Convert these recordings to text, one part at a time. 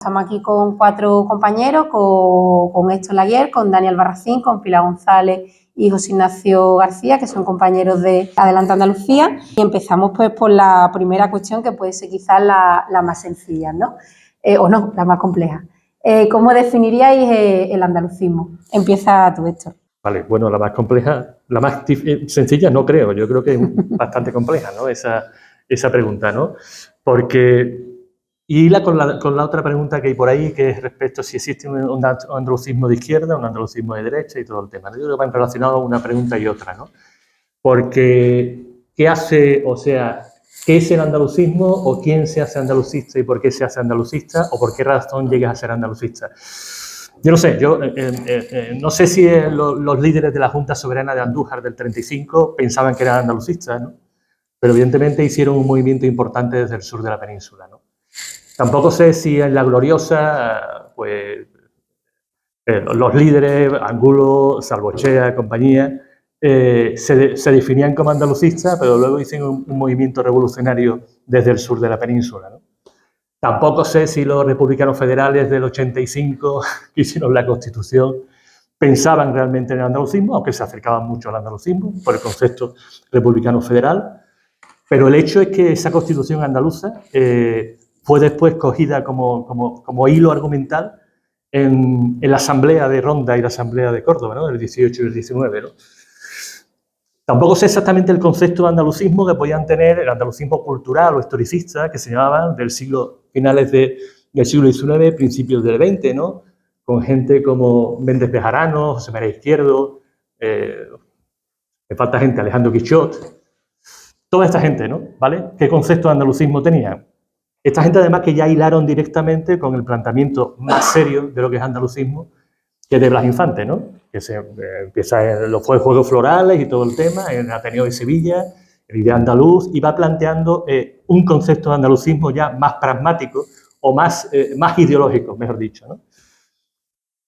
Estamos aquí con 4 compañeros, con Héctor Laguer, con Dani Albarracín, con Pilar González y José Ignacio García, que son compañeros de Adelante Andalucía. Y empezamos pues por la primera cuestión, que puede ser quizás la más sencilla, ¿no? O no, la más compleja. ¿Cómo definiríais el andalucismo? Empieza tú, Héctor. Vale, bueno, la más compleja, la más sencilla no creo, yo creo que es bastante compleja, ¿no? Esa pregunta, ¿no? Porque, y con la otra pregunta que hay por ahí, que es respecto a si existe un andalucismo de izquierda, un andalucismo de derecha y todo el tema, ¿no? Yo creo que van relacionados una pregunta y otra, ¿no? Porque, ¿qué hace, o sea, qué es el andalucismo o quién se hace andalucista y por qué se hace andalucista o por qué razón llegas a ser andalucista? Yo no sé, no sé si los líderes de la Junta Soberana de Andújar del 35 pensaban que eran andalucistas, ¿no? Pero evidentemente hicieron un movimiento importante desde el sur de la península, ¿no? Tampoco sé si en la Gloriosa, pues, los líderes, Angulo, Salvochea, compañía, se definían como andalucistas, pero luego hicieron un movimiento revolucionario desde el sur de la península, ¿no? Tampoco sé si los republicanos federales del 85 que hicieron la Constitución pensaban realmente en el andalucismo, aunque se acercaban mucho al andalucismo por el concepto republicano federal. Pero el hecho es que esa Constitución andaluza fue después cogida como hilo argumental en la Asamblea de Ronda y la Asamblea de Córdoba, ¿no? El 18 y el 19, ¿no? Tampoco sé exactamente el concepto de andalucismo que podían tener el andalucismo cultural o historicista, que se llamaban del siglo, finales del siglo XIX, principios del XX, ¿no? Con gente como Méndez Bejarano, José María Izquierdo, me falta gente, Alejandro Quichot, toda esta gente, ¿no? ¿Vale? ¿Qué concepto de andalucismo tenían? Esta gente además que ya hilaron directamente con el planteamiento más serio de lo que es andalucismo, que es de Blas Infante, ¿no? Que se empieza en los Juegos Florales y todo el tema, en el Ateneo de Sevilla, el Idea Andaluz, y va planteando un concepto de andalucismo ya más pragmático o más ideológico, mejor dicho, ¿no?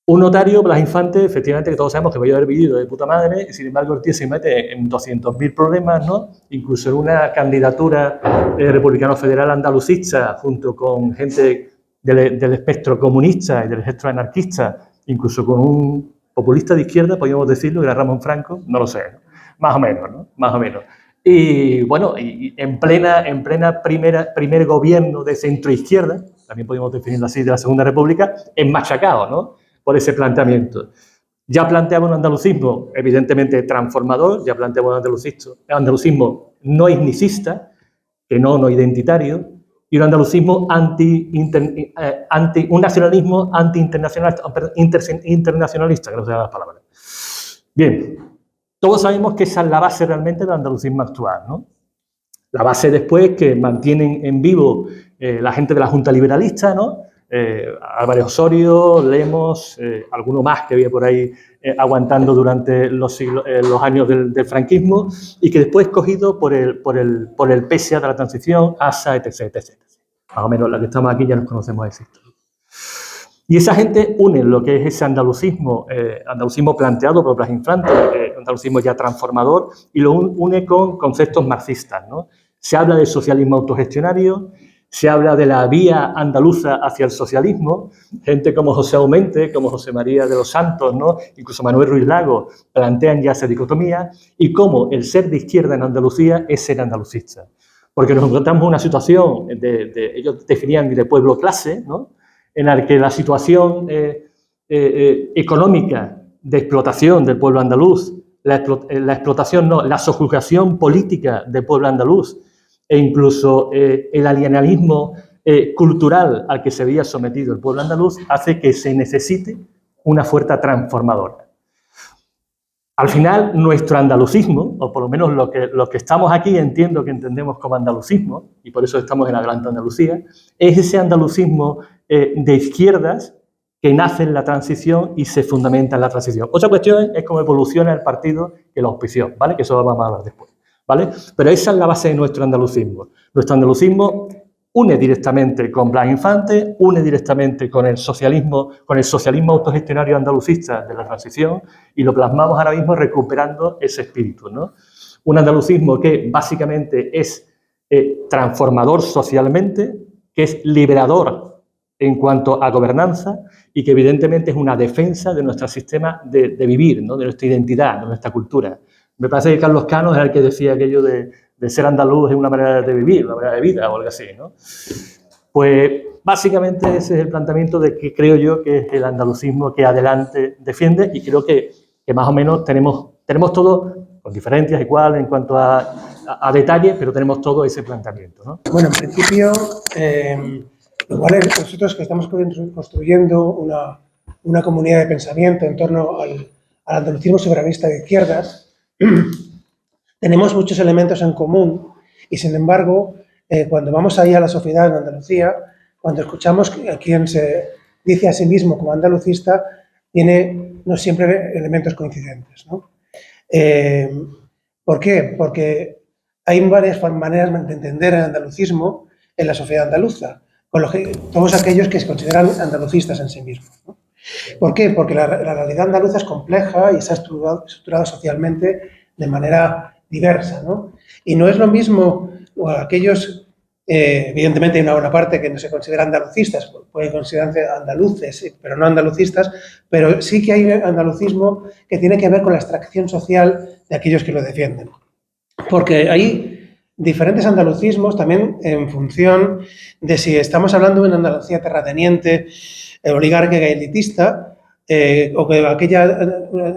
Un notario, Blas Infante, efectivamente, que todos sabemos que podía haber vivido de puta madre, y sin embargo el tío se mete en 200.000 problemas, ¿no? Incluso en una candidatura republicano federal andalucista, junto con gente del espectro comunista y del espectro anarquista, incluso con un populista de izquierda, podríamos decirlo, que era Ramón Franco, no lo sé, ¿no? Más o menos, ¿no? Más o menos. Y bueno, y en plena primer gobierno de centro-izquierda, también podemos definirlo así, de la Segunda República, enmachacado, ¿no? Por ese planteamiento. Ya planteaba un andalucismo evidentemente transformador, ya planteaba un andalucismo no etnicista, que no identitario, y un andalucismo un nacionalismo internacionalista, que no se llama las palabras. Bien, todos sabemos que esa es la base realmente del andalucismo actual, ¿no? La base después que mantienen en vivo la gente de la Junta Liberalista, ¿no? Álvarez Osorio, Lemos, alguno más que había por ahí aguantando durante los años del franquismo y que después cogido por el PSA de la transición, ASA, etc. Más o menos la que estamos aquí ya nos conocemos de esto. Y esa gente une lo que es ese andalucismo planteado por Blas Infante, andalucismo ya transformador, y lo une con conceptos marxistas, ¿no? Se habla del socialismo autogestionario, se habla de la vía andaluza hacia el socialismo, gente como José Aumente, como José María de los Santos, ¿no? Incluso Manuel Ruiz Lago plantean ya esa dicotomía, y cómo el ser de izquierda en Andalucía es ser andalucista. Porque nos encontramos en una situación, ellos definían de pueblo-clase, ¿no? En la que la situación económica de explotación del pueblo andaluz, la sojuzgación política del pueblo andaluz e incluso el alienanismo cultural al que se veía sometido el pueblo andaluz hace que se necesite una fuerza transformadora. Al final, nuestro andalucismo, o por lo menos los que estamos aquí entiendo que entendemos como andalucismo, y por eso estamos en Adelante Andalucía, es ese andalucismo de izquierdas que nace en la transición y se fundamenta en la transición. Otra cuestión es cómo evoluciona el partido que lo auspició, ¿vale? Que eso vamos a hablar después, ¿vale? Pero esa es la base de nuestro andalucismo. Nuestro andalucismo une directamente con Blas Infante, une directamente con el socialismo autogestionario andalucista de la transición y lo plasmamos ahora mismo recuperando ese espíritu, ¿no? Un andalucismo que básicamente es transformador socialmente, que es liberador en cuanto a gobernanza y que evidentemente es una defensa de nuestro sistema de vivir, ¿no? De nuestra identidad, de nuestra cultura. Me parece que Carlos Cano es el que decía aquello de ser andaluz es una manera de vivir, una manera de vida o algo así, ¿no? Pues básicamente ese es el planteamiento de que creo yo que es el andalucismo que Adelante defiende, y creo que más o menos tenemos todo, con diferencias igual en cuanto a detalles, pero tenemos todo ese planteamiento, ¿no? Bueno, en principio, igual nosotros que estamos construyendo una comunidad de pensamiento en torno al andalucismo soberanista de izquierdas, tenemos muchos elementos en común y, sin embargo, cuando vamos ahí a la sociedad en Andalucía, cuando escuchamos a quien se dice a sí mismo como andalucista, tiene no siempre elementos coincidentes, ¿no? ¿Por qué? Porque hay varias maneras de entender el andalucismo en la sociedad andaluza, con todos aquellos que se consideran andalucistas en sí mismos, ¿no? ¿Por qué? Porque la realidad andaluza es compleja y está estructurada socialmente de manera diversa, ¿no? Y no es lo mismo aquellos, evidentemente hay una buena parte que no se consideran andalucistas, pueden considerarse andaluces, pero no andalucistas, pero sí que hay andalucismo que tiene que ver con la extracción social de aquellos que lo defienden. Porque hay diferentes andalucismos también en función de si estamos hablando de una Andalucía terrateniente, oligárquica y elitista, o que aquella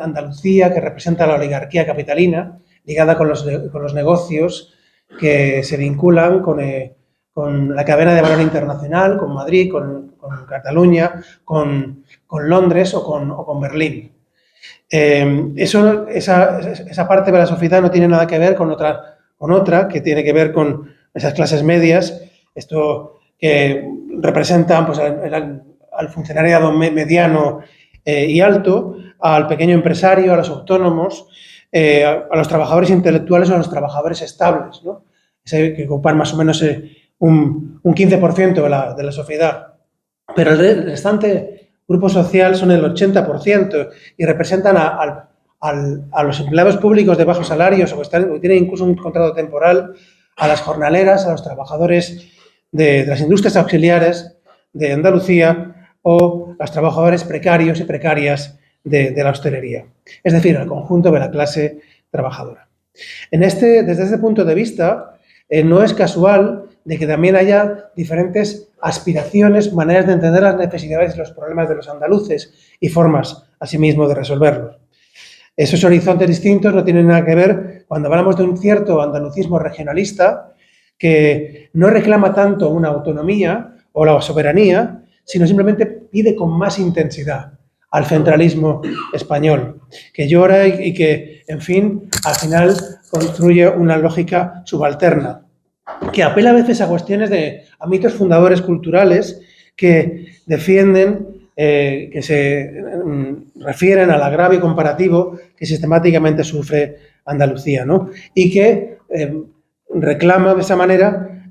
Andalucía que representa la oligarquía capitalina, ligada con los negocios que se vinculan con la cadena de valor internacional, con Madrid, con Cataluña, con Londres o con Berlín. Esa parte de la sociedad no tiene nada que ver con otra que tiene que ver con esas clases medias, esto que representan pues, al funcionariado mediano y alto, al pequeño empresario, a los autónomos, a los trabajadores intelectuales o a los trabajadores estables, ¿no? Que ocupan más o menos un 15% de la sociedad. Pero el restante grupo social son el 80% y representan a los empleados públicos de bajos salarios o que tienen incluso un contrato temporal, a las jornaleras, a los trabajadores de las industrias auxiliares de Andalucía o los trabajadores precarios y precarias de la hostelería. Es decir, el conjunto de la clase trabajadora. Desde este punto de vista, no es casual de que también haya diferentes aspiraciones, maneras de entender las necesidades y los problemas de los andaluces y formas, asimismo, de resolverlos. Esos horizontes distintos no tienen nada que ver cuando hablamos de un cierto andalucismo regionalista que no reclama tanto una autonomía o la soberanía, sino simplemente pide con más intensidad al centralismo español, que llora y que, en fin, al final construye una lógica subalterna, que apela a veces a cuestiones de ámbitos fundadores culturales que defienden, que se refieren al agravio comparativo que sistemáticamente sufre Andalucía, ¿no? Y que reclama de esa manera,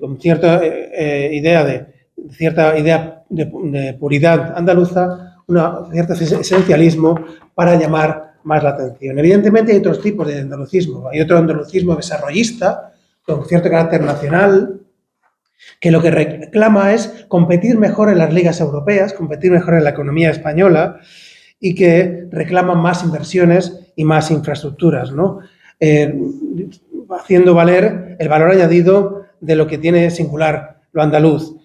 con cierta idea de puridad andaluza, un cierto esencialismo para llamar más la atención. Evidentemente hay otros tipos de andalucismo. Hay otro andalucismo desarrollista, con cierto carácter nacional, que lo que reclama es competir mejor en las ligas europeas, competir mejor en la economía española y que reclama más inversiones y más infraestructuras, ¿no? Haciendo valer el valor añadido de lo que tiene singular lo andaluz.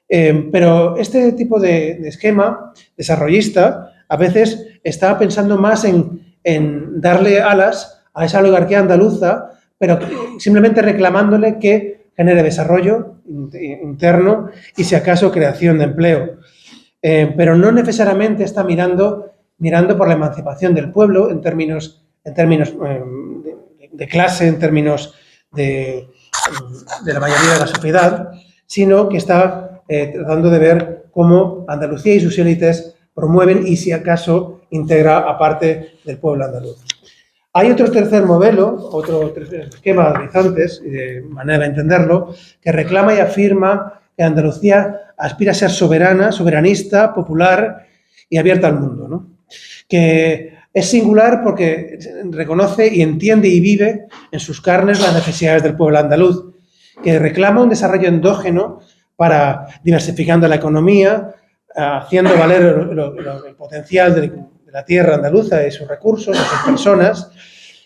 Pero este tipo de esquema desarrollista a veces está pensando más en darle alas a esa oligarquía andaluza, pero simplemente reclamándole que genere desarrollo interno y, si acaso, creación de empleo. Pero no necesariamente está mirando por la emancipación del pueblo en términos de clase, en términos de la mayoría de la sociedad, sino que está tratando de ver cómo Andalucía y sus élites promueven y, si acaso, integra a parte del pueblo andaluz. Hay otro tercer modelo, otro tercer esquema de horizontes, de manera de entenderlo, que reclama y afirma que Andalucía aspira a ser soberana, soberanista, popular y abierta al mundo, ¿no? Que es singular porque reconoce y entiende y vive en sus carnes las necesidades del pueblo andaluz, que reclama un desarrollo endógeno para diversificando la economía, haciendo valer el potencial de la tierra andaluza y sus recursos, de sus personas,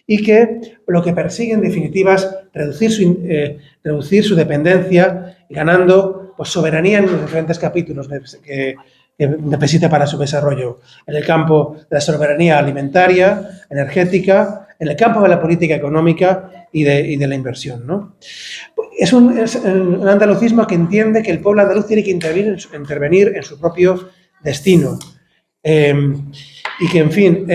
y que lo que persigue en definitiva es reducir su dependencia, ganando pues, soberanía en los diferentes capítulos que necesita para su desarrollo. En el campo de la soberanía alimentaria, energética, en el campo de la política económica y de la inversión, ¿no? Es un andalucismo que entiende que el pueblo andaluz tiene que intervenir en su propio destino y que, en fin,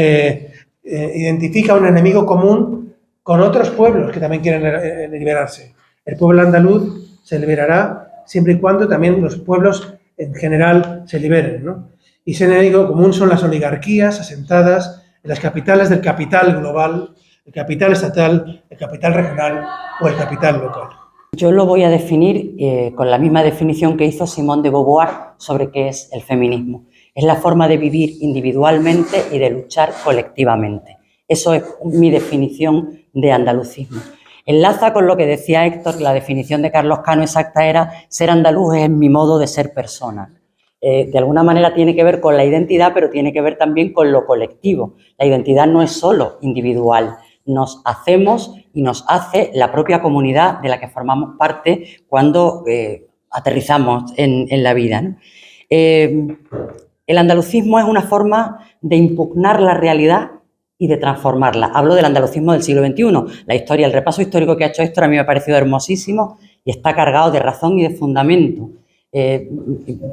identifica un enemigo común con otros pueblos que también quieren liberarse. El pueblo andaluz se liberará siempre y cuando también los pueblos en general se liberen, ¿no? Y ese enemigo común son las oligarquías asentadas en las capitales del capital global, el capital estatal, el capital regional o el capital local. Yo lo voy a definir con la misma definición que hizo Simone de Beauvoir sobre qué es el feminismo. Es la forma de vivir individualmente y de luchar colectivamente. Eso es mi definición de andalucismo. Enlaza con lo que decía Héctor, la definición de Carlos Cano exacta era ser andaluz es mi modo de ser persona. De alguna manera tiene que ver con la identidad, pero tiene que ver también con lo colectivo. La identidad no es solo individual, nos hacemos y nos hace la propia comunidad de la que formamos parte cuando aterrizamos en la vida, ¿no? El andalucismo es una forma de impugnar la realidad y de transformarla. Hablo del andalucismo del siglo XXI. La historia, el repaso histórico que ha hecho Héctor a mí me ha parecido hermosísimo y está cargado de razón y de fundamento.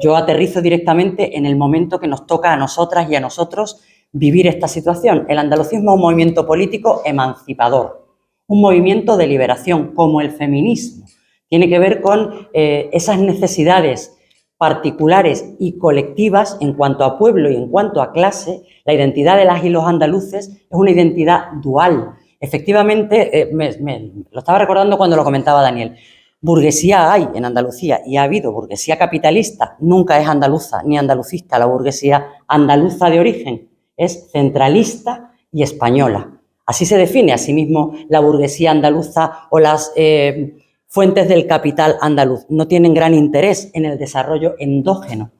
Yo aterrizo directamente en el momento que nos toca a nosotras y a nosotros vivir esta situación. El andalucismo es un movimiento político emancipador, un movimiento de liberación como el feminismo. Tiene que ver con esas necesidades particulares y colectivas en cuanto a pueblo y en cuanto a clase. La identidad de las y los andaluces es una identidad dual. Efectivamente, lo estaba recordando cuando lo comentaba Daniel, burguesía hay en Andalucía y ha habido burguesía capitalista, nunca es andaluza ni andalucista. La burguesía andaluza de origen es centralista y española. Así se define a sí mismo la burguesía andaluza o las fuentes del capital andaluz. No tienen gran interés en el desarrollo endógeno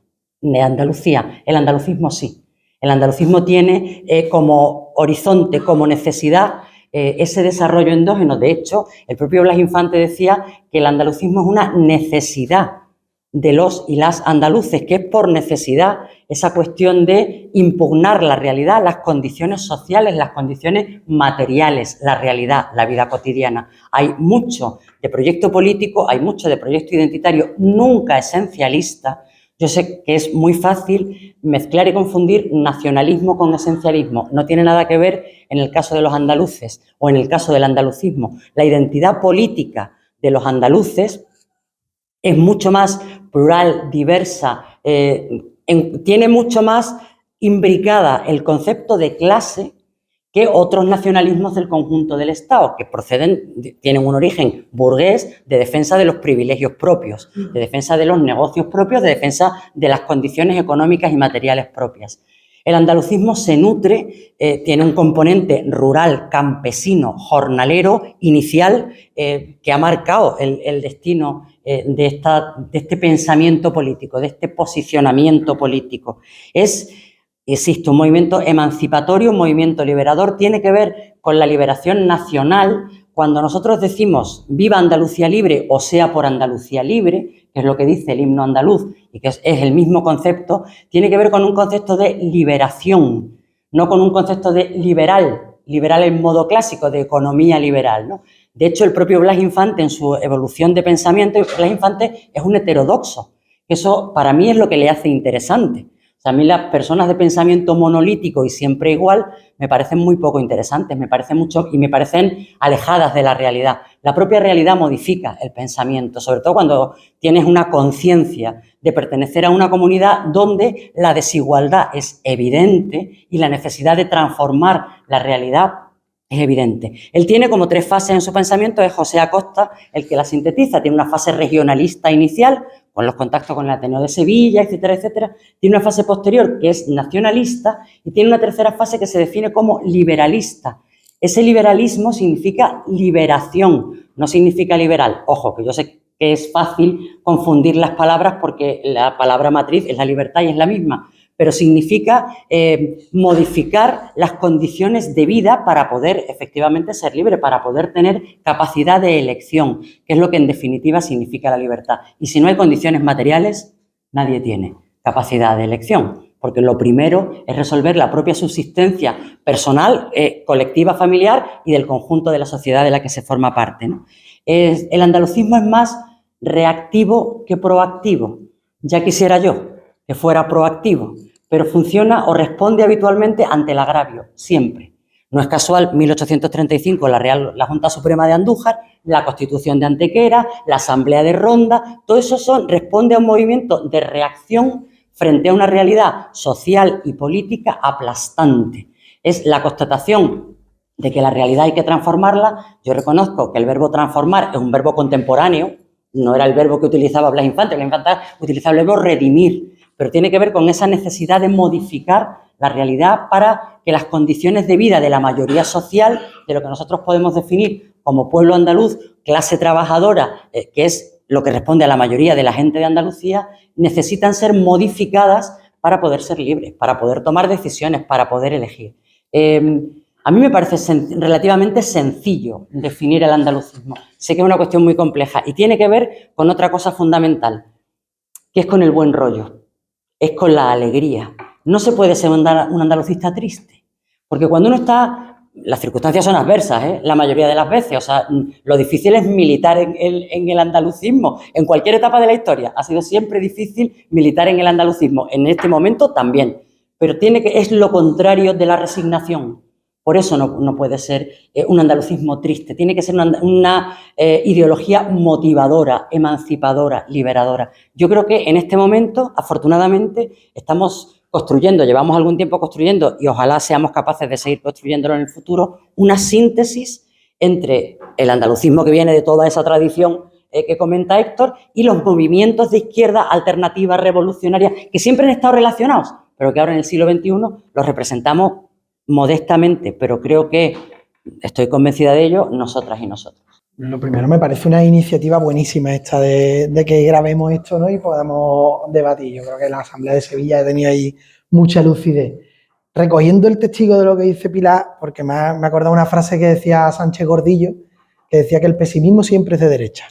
de Andalucía. El andalucismo sí. El andalucismo tiene como horizonte, como necesidad, ese desarrollo endógeno. De hecho, el propio Blas Infante decía que el andalucismo es una necesidad de los y las andaluces, que es por necesidad esa cuestión de impugnar la realidad, las condiciones sociales, las condiciones materiales, la realidad, la vida cotidiana. Hay mucho de proyecto político, hay mucho de proyecto identitario, nunca esencialista. Yo sé que es muy fácil mezclar y confundir nacionalismo con esencialismo. No tiene nada que ver en el caso de los andaluces o en el caso del andalucismo. La identidad política de los andaluces es mucho más plural, diversa, tiene mucho más imbricada el concepto de clase que otros nacionalismos del conjunto del Estado, que tienen un origen burgués de defensa de los privilegios propios, de defensa de los negocios propios, de defensa de las condiciones económicas y materiales propias. El andalucismo se nutre, tiene un componente rural, campesino, jornalero, inicial, que ha marcado el destino de este pensamiento político, de este posicionamiento político. Existe un movimiento emancipatorio, un movimiento liberador, tiene que ver con la liberación nacional. Cuando nosotros decimos viva Andalucía libre o sea por Andalucía libre, que es lo que dice el himno andaluz y que es el mismo concepto, tiene que ver con un concepto de liberación, no con un concepto de liberal en modo clásico, de economía liberal, ¿no? De hecho, el propio Blas Infante, en su evolución de pensamiento, Blas Infante es un heterodoxo. Eso para mí es lo que le hace interesante. O sea, a mí las personas de pensamiento monolítico y siempre igual me parecen muy poco interesantes, me parecen alejadas de la realidad. La propia realidad modifica el pensamiento, sobre todo cuando tienes una conciencia de pertenecer a una comunidad donde la desigualdad es evidente y la necesidad de transformar la realidad es evidente. Él tiene como 3 fases en su pensamiento, es José Acosta el que la sintetiza. Tiene una fase regionalista inicial, con los contactos con el Ateneo de Sevilla, etcétera, etcétera. Tiene una fase posterior que es nacionalista y tiene una tercera fase que se define como liberalista. Ese liberalismo significa liberación, no significa liberal. Ojo, que yo sé que es fácil confundir las palabras porque la palabra matriz es la libertad y es la misma, pero significa modificar las condiciones de vida para poder efectivamente ser libre, para poder tener capacidad de elección, que es lo que en definitiva significa la libertad. Y si no hay condiciones materiales, nadie tiene capacidad de elección, porque lo primero es resolver la propia subsistencia personal, colectiva, familiar y del conjunto de la sociedad de la que se forma parte, ¿no? El andalucismo es más reactivo que proactivo. Ya quisiera yo que fuera proactivo, pero funciona o responde habitualmente ante el agravio, siempre. No es casual 1835, la Junta Suprema de Andújar, la Constitución de Antequera, la Asamblea de Ronda, todo eso responde a un movimiento de reacción frente a una realidad social y política aplastante. Es la constatación de que la realidad hay que transformarla. Yo reconozco que el verbo transformar es un verbo contemporáneo, no era el verbo que utilizaba Blas Infante. Blas Infante utilizaba el verbo redimir, pero tiene que ver con esa necesidad de modificar la realidad para que las condiciones de vida de la mayoría social, de lo que nosotros podemos definir como pueblo andaluz, clase trabajadora, que es lo que responde a la mayoría de la gente de Andalucía, necesitan ser modificadas para poder ser libres, para poder tomar decisiones, para poder elegir. A mí me parece relativamente sencillo definir el andalucismo. Sé que es una cuestión muy compleja y tiene que ver con otra cosa fundamental, que es con el buen rollo, es con la alegría. No se puede ser un andalucista triste, porque cuando uno está... Las circunstancias son adversas, la mayoría de las veces. O sea, lo difícil es militar en el andalucismo. En cualquier etapa de la historia ha sido siempre difícil militar en el andalucismo. En este momento también. Pero es lo contrario de la resignación. Por eso no puede ser un andalucismo triste. Tiene que ser una ideología motivadora, emancipadora, liberadora. Yo creo que en este momento, afortunadamente, llevamos algún tiempo construyendo, y ojalá seamos capaces de seguir construyéndolo en el futuro, una síntesis entre el andalucismo que viene de toda esa tradición que comenta Héctor y los movimientos de izquierda alternativa, revolucionaria, que siempre han estado relacionados, pero que ahora en el siglo XXI los representamos modestamente, pero creo que, estoy convencida de ello, nosotras y nosotros. Lo primero, me parece una iniciativa buenísima esta de que grabemos esto, ¿no? Y podamos debatir. Yo creo que la Asamblea de Sevilla tenía ahí mucha lucidez. Recogiendo el testigo de lo que dice Pilar, porque me ha acordado una frase que decía Sánchez Gordillo, que decía que el pesimismo siempre es de derecha.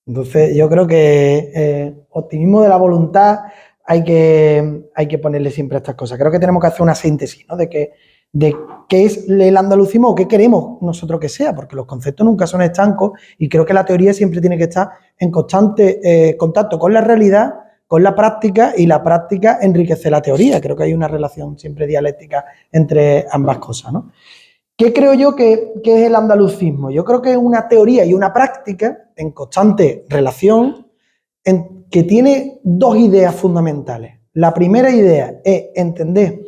Entonces, yo creo que optimismo de la voluntad hay que ponerle siempre a estas cosas. Creo que tenemos que hacer una síntesis, ¿no? De qué es el andalucismo o qué queremos nosotros que sea, porque los conceptos nunca son estancos y creo que la teoría siempre tiene que estar en constante contacto con la realidad, con la práctica, y la práctica enriquece la teoría. Creo que hay una relación siempre dialéctica entre ambas cosas, ¿no? ¿Qué creo yo que es el andalucismo? Yo creo que es una teoría y una práctica en constante relación que tiene dos ideas fundamentales. La primera idea es entender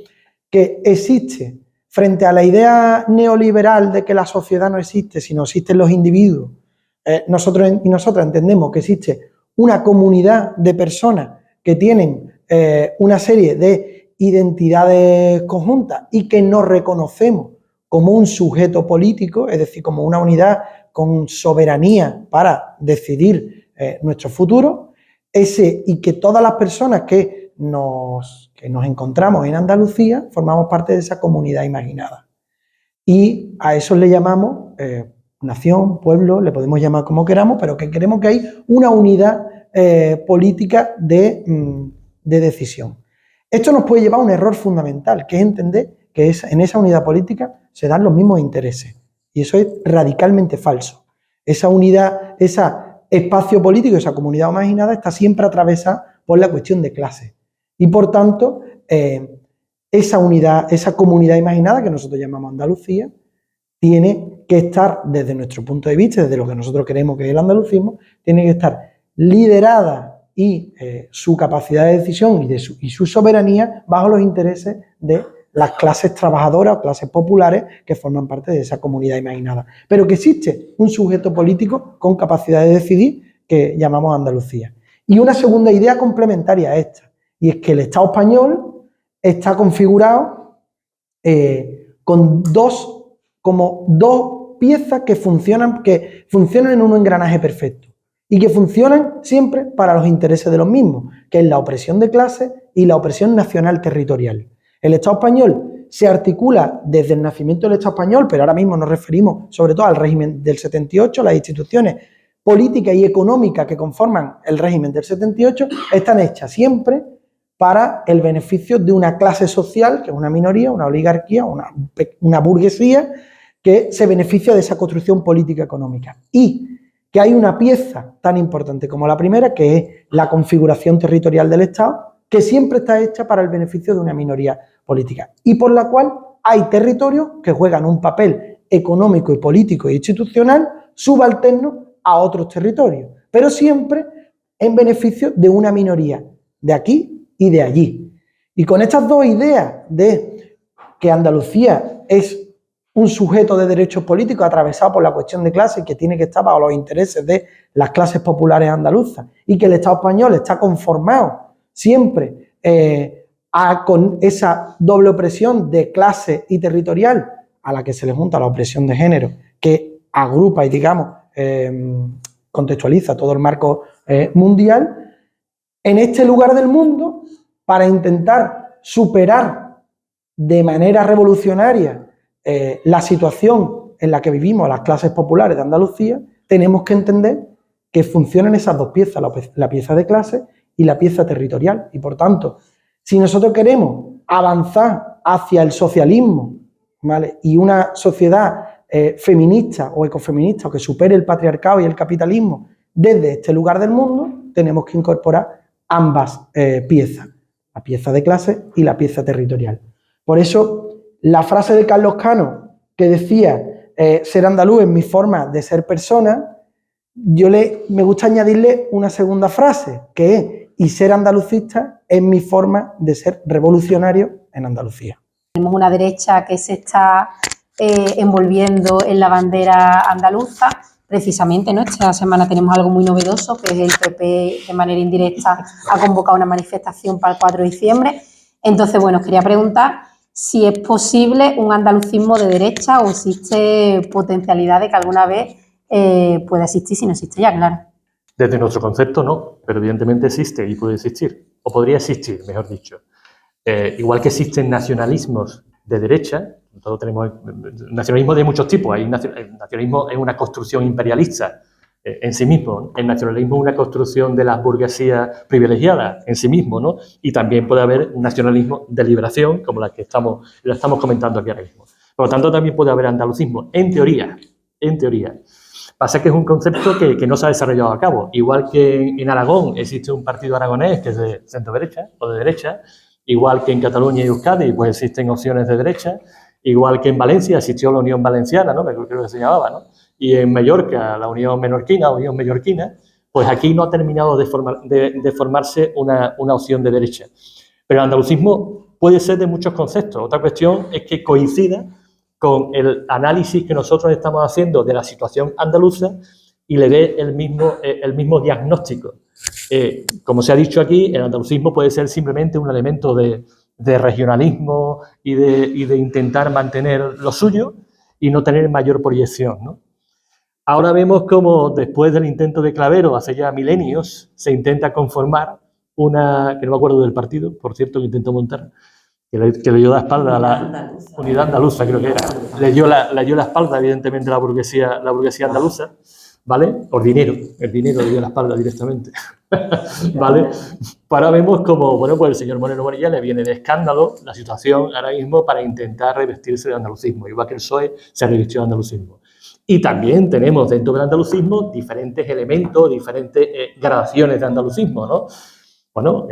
que existe, frente a la idea neoliberal de que la sociedad no existe, sino existen los individuos, nosotros y nosotras entendemos que existe una comunidad de personas que tienen una serie de identidades conjuntas y que nos reconocemos como un sujeto político, es decir, como una unidad con soberanía para decidir nuestro futuro, y que todas las personas que nos encontramos en Andalucía formamos parte de esa comunidad imaginada. Y a eso le llamamos nación, pueblo, le podemos llamar como queramos, pero que queremos que hay una unidad política de decisión. Esto nos puede llevar a un error fundamental, que es entender que en esa unidad política se dan los mismos intereses. Y eso es radicalmente falso. Esa unidad, ese espacio político, esa comunidad imaginada está siempre atravesada por la cuestión de clase. Y por tanto, esa unidad, esa comunidad imaginada que nosotros llamamos Andalucía, tiene que estar, desde nuestro punto de vista, desde lo que nosotros queremos que es el andalucismo, tiene que estar liderada y su capacidad de decisión y su soberanía bajo los intereses de las clases trabajadoras o clases populares que forman parte de esa comunidad imaginada. Pero que existe un sujeto político con capacidad de decidir que llamamos Andalucía. Y una segunda idea complementaria a esta, y es que el Estado español está configurado con dos piezas que funcionan en un engranaje perfecto, y que funcionan siempre para los intereses de los mismos, que es la opresión de clases y la opresión nacional territorial. El Estado español se articula desde el nacimiento del Estado español, pero ahora mismo nos referimos sobre todo al régimen del 78, las instituciones políticas y económicas que conforman el régimen del 78 están hechas siempre para el beneficio de una clase social, que es una minoría, una oligarquía, una burguesía, que se beneficia de esa construcción política económica. Y que hay una pieza tan importante como la primera, que es la configuración territorial del Estado, que siempre está hecha para el beneficio de una minoría política y por la cual hay territorios que juegan un papel económico y político e institucional subalterno a otros territorios, pero siempre en beneficio de una minoría, de aquí y de allí. Y con estas dos ideas de que Andalucía es un sujeto de derechos políticos atravesado por la cuestión de clase que tiene que estar bajo los intereses de las clases populares andaluzas y que el Estado español está conformado siempre con esa doble opresión de clase y territorial a la que se le junta la opresión de género que agrupa y digamos contextualiza todo el marco mundial, en este lugar del mundo, para intentar superar de manera revolucionaria la situación en la que vivimos las clases populares de Andalucía, tenemos que entender que funcionan esas dos piezas, la pieza de clase y la pieza territorial. Y por tanto, si nosotros queremos avanzar hacia el socialismo, ¿vale?, y una sociedad feminista o ecofeminista o que supere el patriarcado y el capitalismo desde este lugar del mundo, tenemos que incorporar ambas piezas, la pieza de clase y la pieza territorial. Por eso, la frase de Carlos Cano que decía ser andaluz es mi forma de ser persona, me gusta añadirle una segunda frase, que es y ser andalucista es mi forma de ser revolucionario en Andalucía. Tenemos una derecha que se está envolviendo en la bandera andaluza. Precisamente, ¿no?, esta semana tenemos algo muy novedoso, que es el PP de manera indirecta ha convocado una manifestación para el 4 de diciembre. Entonces, bueno, os quería preguntar si es posible un andalucismo de derecha o existe potencialidad de que alguna vez pueda existir, si no existe ya, claro. Desde nuestro concepto no, pero evidentemente existe y puede existir, o podría existir, mejor dicho. Igual que existen nacionalismos de derecha, todos tenemos nacionalismo de muchos tipos. El nacionalismo es una construcción imperialista en sí mismo, el nacionalismo es una construcción de las burguesías privilegiadas en sí mismo, ¿no? Y también puede haber un nacionalismo de liberación, como la que estamos comentando aquí ahora mismo. Por lo tanto, también puede haber andalucismo, en teoría. Pasa que es un concepto que no se ha desarrollado a cabo. Igual que en Aragón existe un partido aragonés que es de centro-derecha o de derecha, igual que en Cataluña y Euskadi pues existen opciones de derecha, igual que en Valencia existió la Unión Valenciana, ¿no?, creo que se llamaba, ¿no?, y en Mallorca la Unión Menorquina, Unión Mallorquina, pues aquí no ha terminado de formarse una opción de derecha. Pero el andalucismo puede ser de muchos conceptos. Otra cuestión es que coincida con el análisis que nosotros estamos haciendo de la situación andaluza y le dé el mismo diagnóstico. Como se ha dicho aquí, el andalucismo puede ser simplemente un elemento de regionalismo y de intentar mantener lo suyo y no tener mayor proyección, ¿no? Ahora vemos cómo después del intento de Clavero, hace ya milenios, se intenta conformar una, que no me acuerdo del partido, por cierto, que intentó montar, que le dio la espalda a la Unidad Andaluza, creo que era. Le dio la espalda, evidentemente, la burguesía andaluza, ¿vale? Por dinero, el dinero le dio la espalda directamente, ¿vale? Ahora vemos como, bueno, pues el señor Moreno Bonilla le viene de escándalo la situación ahora mismo para intentar revestirse de andalucismo, igual que el PSOE se revistió de andalucismo. Y también tenemos dentro del andalucismo diferentes elementos, diferentes gradaciones de andalucismo, ¿no? Bueno,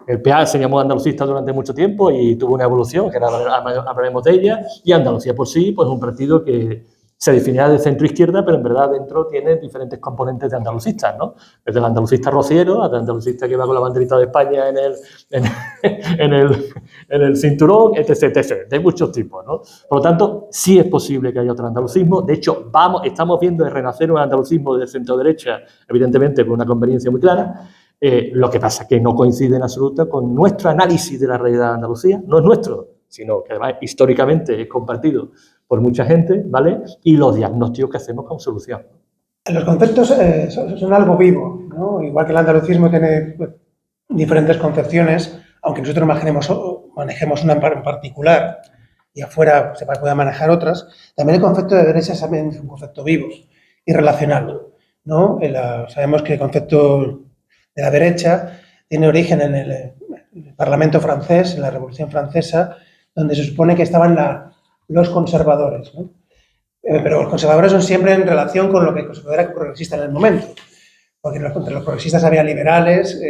el PA se llamó andalucista durante mucho tiempo y tuvo una evolución, que ahora hablaremos de ella, y Andalucía por sí, pues un partido que se definirá de centro-izquierda, pero en verdad dentro tiene diferentes componentes de andalucistas, ¿no? Desde el andalucista rociero hasta el andalucista que va con la banderita de España en el cinturón, etc., de muchos tipos, ¿no? Por lo tanto, sí es posible que haya otro andalucismo. De hecho, estamos viendo el renacer un andalucismo de centro-derecha, evidentemente por una conveniencia muy clara. Lo que pasa es que no coincide en absoluto con nuestro análisis de la realidad de Andalucía. No es nuestro, sino que además históricamente es compartido por mucha gente, ¿vale? Y los diagnósticos que hacemos como solución. Los conceptos son algo vivo, ¿no? Igual que el andalucismo tiene pues, diferentes concepciones, aunque nosotros manejemos una en particular y afuera se pueda manejar otras, también el concepto de derechas también es un concepto vivo y relacional, ¿no? Sabemos que el concepto de la derecha tiene origen en el Parlamento francés, en la Revolución Francesa, donde se supone que estaban los conservadores, ¿no? Pero los conservadores son siempre en relación con lo que se considera progresista en el momento, porque entre los progresistas había liberales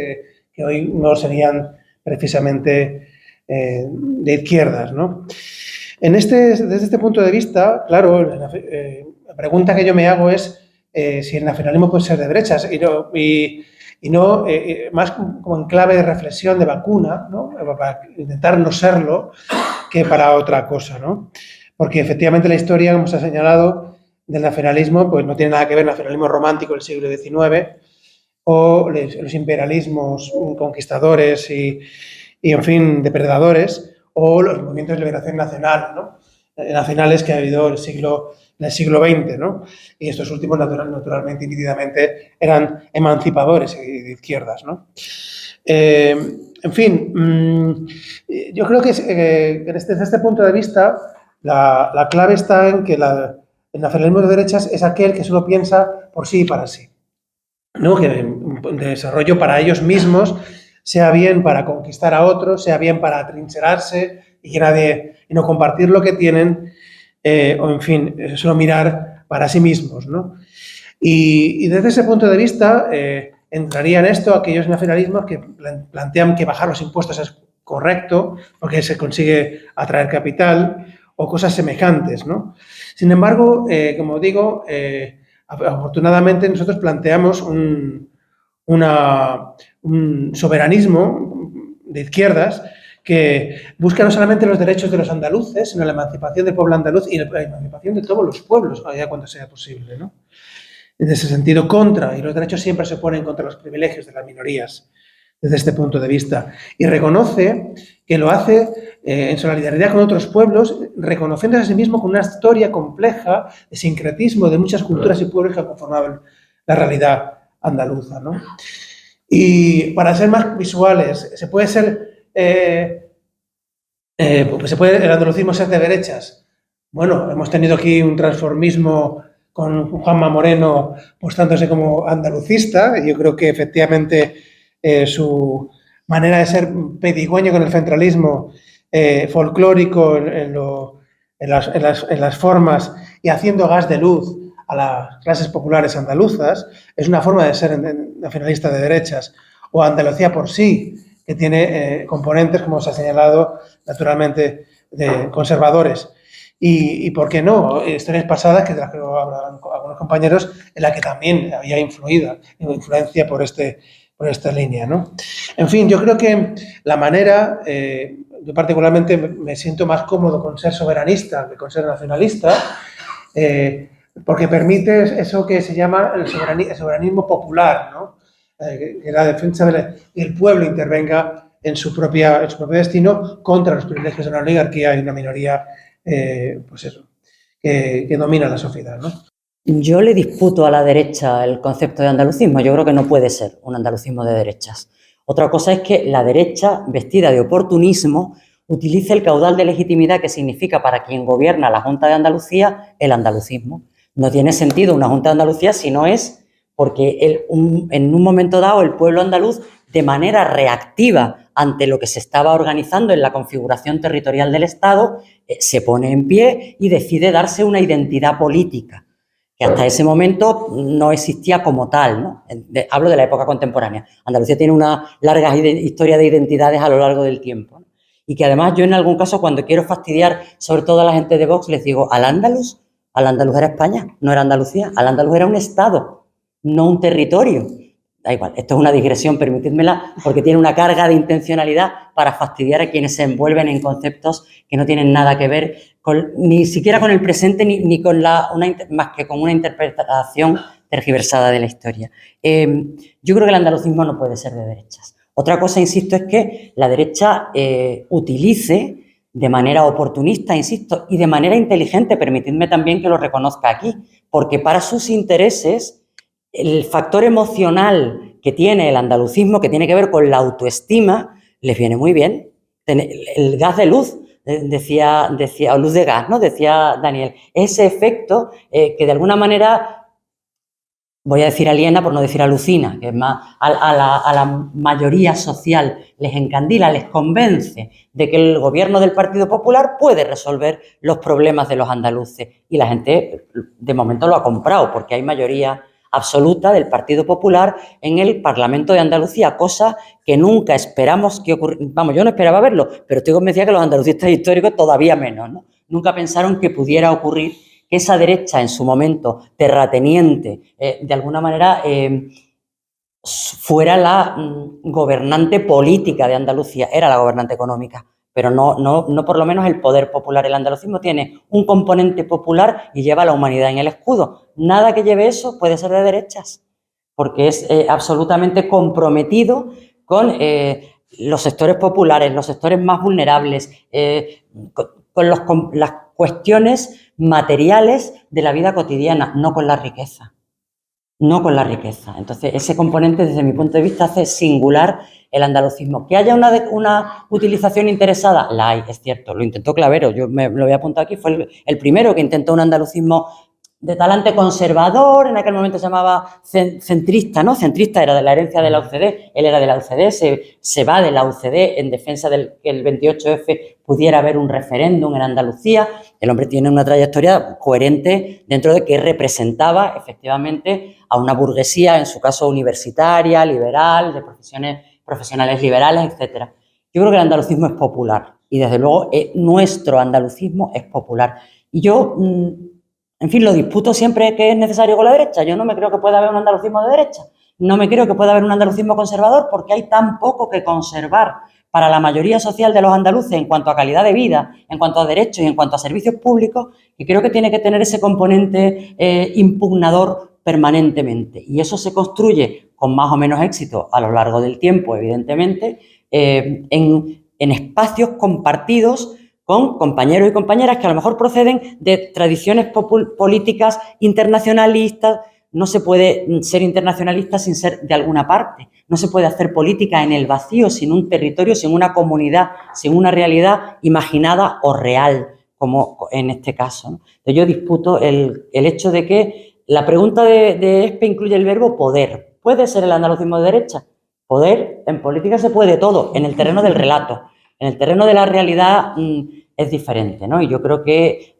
que hoy no serían precisamente de izquierdas, ¿no? Desde este punto de vista, claro, la pregunta que yo me hago es si el nacionalismo puede ser de derechas y no más como en clave de reflexión de vacuna, ¿no? Para intentar no serlo que para otra cosa, ¿no? Porque efectivamente la historia, como se ha señalado, del nacionalismo, pues no tiene nada que ver el nacionalismo romántico del siglo XIX o los imperialismos conquistadores y en fin, depredadores, o los movimientos de liberación nacional, ¿no? Nacionales que ha habido en el siglo XX, ¿no? Y estos últimos, naturalmente y nítidamente, eran emancipadores y de izquierdas, ¿no? En fin, yo creo que desde este punto de vista la clave está en que el nacionalismo de derechas es aquel que solo piensa por sí y para sí, ¿no? Que de desarrollo para ellos mismos, sea bien para conquistar a otros, sea bien para atrincherarse y no compartir lo que tienen, o en fin, solo mirar para sí mismos, ¿no? Y desde ese punto de vista entraría en esto aquellos nacionalismos que plantean que bajar los impuestos es correcto porque se consigue atraer capital o cosas semejantes, ¿no? Sin embargo, como digo, afortunadamente nosotros planteamos un soberanismo de izquierdas que busca no solamente los derechos de los andaluces, sino la emancipación del pueblo andaluz y la emancipación de todos los pueblos, allá cuando sea posible, ¿no? En ese sentido, y los derechos siempre se ponen contra los privilegios de las minorías, desde este punto de vista. Y reconoce que lo hace en solidaridad con otros pueblos, reconociéndose a sí mismo con una historia compleja de sincretismo de muchas culturas y pueblos que han conformado la realidad andaluza, ¿no? Y para ser más visuales, se puede el andalucismo ser de derechas. Bueno, hemos tenido aquí un transformismo con Juanma Moreno postándose como andalucista, y yo creo que efectivamente su manera de ser pedigüeño con el centralismo folclórico en las formas y haciendo gas de luz a las clases populares andaluzas, es una forma de ser nacionalista de derechas. O Andalucía por sí, que tiene componentes, como se ha señalado, naturalmente, de conservadores. Y ¿por qué no? Historias pasadas, que de las que hablarán algunos compañeros, en la que también había influencia por esta línea, ¿no? En fin, yo creo que la manera, yo particularmente me siento más cómodo con ser soberanista que con ser nacionalista, porque permite eso que se llama el soberanismo popular, ¿no? Que la defensa del pueblo intervenga en su propio destino contra los privilegios de una oligarquía y una minoría, pues eso, que domina la sociedad, ¿no? Yo le disputo a la derecha el concepto de andalucismo. Yo creo que no puede ser un andalucismo de derechas. Otra cosa es que la derecha, vestida de oportunismo, utilice el caudal de legitimidad que significa para quien gobierna la Junta de Andalucía el andalucismo. No tiene sentido una Junta de Andalucía si no es porque en un momento dado el pueblo andaluz, de manera reactiva ante lo que se estaba organizando en la configuración territorial del Estado, se pone en pie y decide darse una identidad política, que hasta ese momento no existía como tal, ¿no? Hablo de la época contemporánea. Andalucía tiene una larga historia de identidades a lo largo del tiempo, ¿no? Y que además yo en algún caso cuando quiero fastidiar sobre todo a la gente de Vox les digo, al andaluz era España, no era Andalucía, al andaluz era un estado, no un territorio. Da igual, esto es una digresión, permitidmela, porque tiene una carga de intencionalidad para fastidiar a quienes se envuelven en conceptos que no tienen nada que ver ni siquiera con el presente ni con más que con una interpretación tergiversada de la historia. Yo creo que el andalucismo no puede ser de derechas. Otra cosa, insisto, es que la derecha utilice de manera oportunista, insisto, y de manera inteligente, permitidme también que lo reconozca aquí, porque para sus intereses el factor emocional que tiene el andalucismo, que tiene que ver con la autoestima, les viene muy bien. El gas de luz, decía, o luz de gas, ¿no? Decía Daniel, ese efecto que de alguna manera, voy a decir aliena por no decir alucina, que es más a la mayoría social les encandila, les convence de que el gobierno del Partido Popular puede resolver los problemas de los andaluces. Y la gente de momento lo ha comprado porque hay mayoría absoluta del Partido Popular en el Parlamento de Andalucía, cosa que nunca esperamos que ocurriera. Vamos, yo no esperaba verlo, pero estoy convencida que los andalucistas históricos todavía menos, ¿no? Nunca pensaron que pudiera ocurrir que esa derecha en su momento terrateniente, de alguna manera fuera la gobernante política de Andalucía, era la gobernante económica, pero no por lo menos el poder popular. El andalucismo tiene un componente popular y lleva a la humanidad en el escudo. Nada que lleve eso puede ser de derechas, porque es absolutamente comprometido con los sectores populares, los sectores más vulnerables, con las cuestiones materiales de la vida cotidiana, no con la riqueza. No con la riqueza. Entonces, ese componente, desde mi punto de vista, hace singular el andalucismo. ¿Que haya una utilización interesada? La hay, es cierto. Lo intentó Clavero, yo me lo voy a apuntar aquí, fue el primero que intentó un andalucismo de talante conservador, en aquel momento se llamaba centrista, ¿no? Centrista era de la herencia de la UCD, él era de la UCD, se va de la UCD en defensa del que el 28F pudiera haber un referéndum en Andalucía. El hombre tiene una trayectoria coherente dentro de que representaba efectivamente a una burguesía, en su caso universitaria, liberal, de profesionales liberales, etc. Yo creo que el andalucismo es popular y desde luego nuestro andalucismo es popular. Y yo, en fin, lo disputo siempre que es necesario con la derecha. Yo no me creo que pueda haber un andalucismo de derecha. No me creo que pueda haber un andalucismo conservador porque hay tan poco que conservar para la mayoría social de los andaluces en cuanto a calidad de vida, en cuanto a derechos y en cuanto a servicios públicos, y creo que tiene que tener ese componente impugnador permanentemente. Y eso se construye con más o menos éxito a lo largo del tiempo, evidentemente, en espacios compartidos con compañeros y compañeras que a lo mejor proceden de tradiciones políticas internacionalistas. No se puede ser internacionalista sin ser de alguna parte. No se puede hacer política en el vacío, sin un territorio, sin una comunidad, sin una realidad imaginada o real, como en este caso, ¿no? Entonces yo disputo el hecho de que la pregunta de ESPE incluye el verbo poder. ¿Puede ser el andalucismo de derecha? Poder, en política se puede todo, en el terreno del relato. En el terreno de la realidad es diferente, ¿no? Y yo creo que